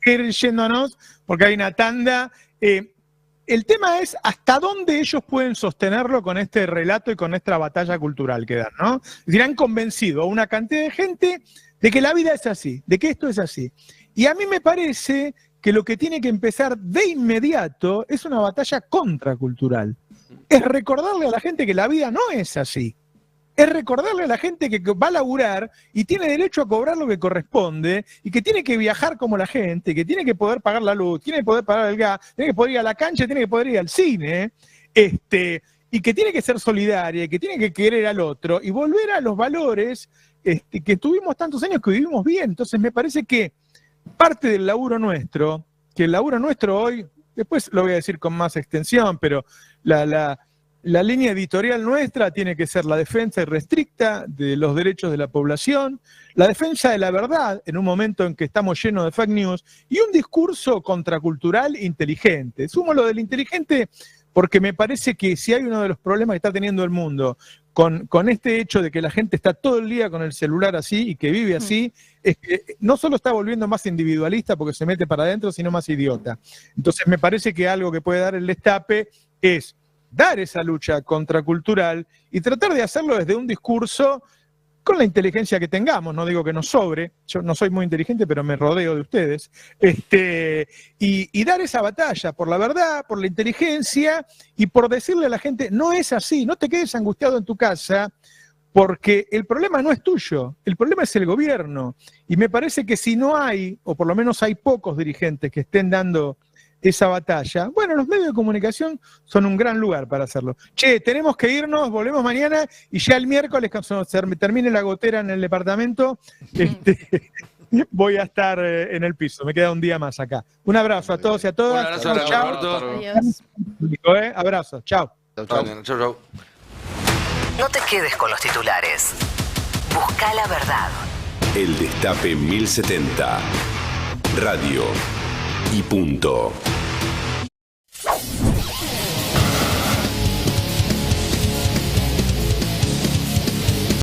que ir yéndonos, porque hay una tanda. El tema es hasta dónde ellos pueden sostenerlo con este relato y con esta batalla cultural que dan, ¿no? Es decir, han convencido a una cantidad de gente de que la vida es así, de que esto es así. Y a mí me parece que lo que tiene que empezar de inmediato es una batalla contracultural. Es recordarle a la gente que la vida no es así. Es recordarle a la gente que va a laburar y tiene derecho a cobrar lo que corresponde y que tiene que viajar como la gente, que tiene que poder pagar la luz, tiene que poder pagar el gas, tiene que poder ir a la cancha, tiene que poder ir al cine, y que tiene que ser solidaria, y que tiene que querer al otro y volver a los valores que tuvimos tantos años que vivimos bien. Entonces me parece que parte del laburo nuestro, que el laburo nuestro hoy, después lo voy a decir con más extensión, pero la línea editorial nuestra tiene que ser la defensa irrestricta de los derechos de la población, la defensa de la verdad en un momento en que estamos llenos de fake news y un discurso contracultural inteligente. Sumo lo del inteligente porque me parece que si hay uno de los problemas que está teniendo el mundo con este hecho de que la gente está todo el día con el celular así y que vive así, es que no solo está volviendo más individualista porque se mete para adentro, sino más idiota. Entonces me parece que algo que puede dar el destape es dar esa lucha contracultural y tratar de hacerlo desde un discurso con la inteligencia que tengamos. No digo que nos sobre, yo no soy muy inteligente, pero me rodeo de ustedes, y dar esa batalla por la verdad, por la inteligencia y por decirle a la gente, no es así, no te quedes angustiado en tu casa, porque el problema no es tuyo, el problema es el gobierno. Y me parece que si no hay, o por lo menos hay pocos dirigentes que estén dando esa batalla, bueno, los medios de comunicación son un gran lugar para hacerlo. Che, tenemos que irnos, volvemos mañana y ya el miércoles, cuando se termine la gotera en el departamento, voy a estar en el piso. Me queda un día más acá. Un abrazo a todos y a todas. Un abrazo, Chao. Roberto. Adiós. Abrazo, chao. Chau, chau. No te quedes con los titulares. Busca la verdad. El Destape 1070. Radio y punto.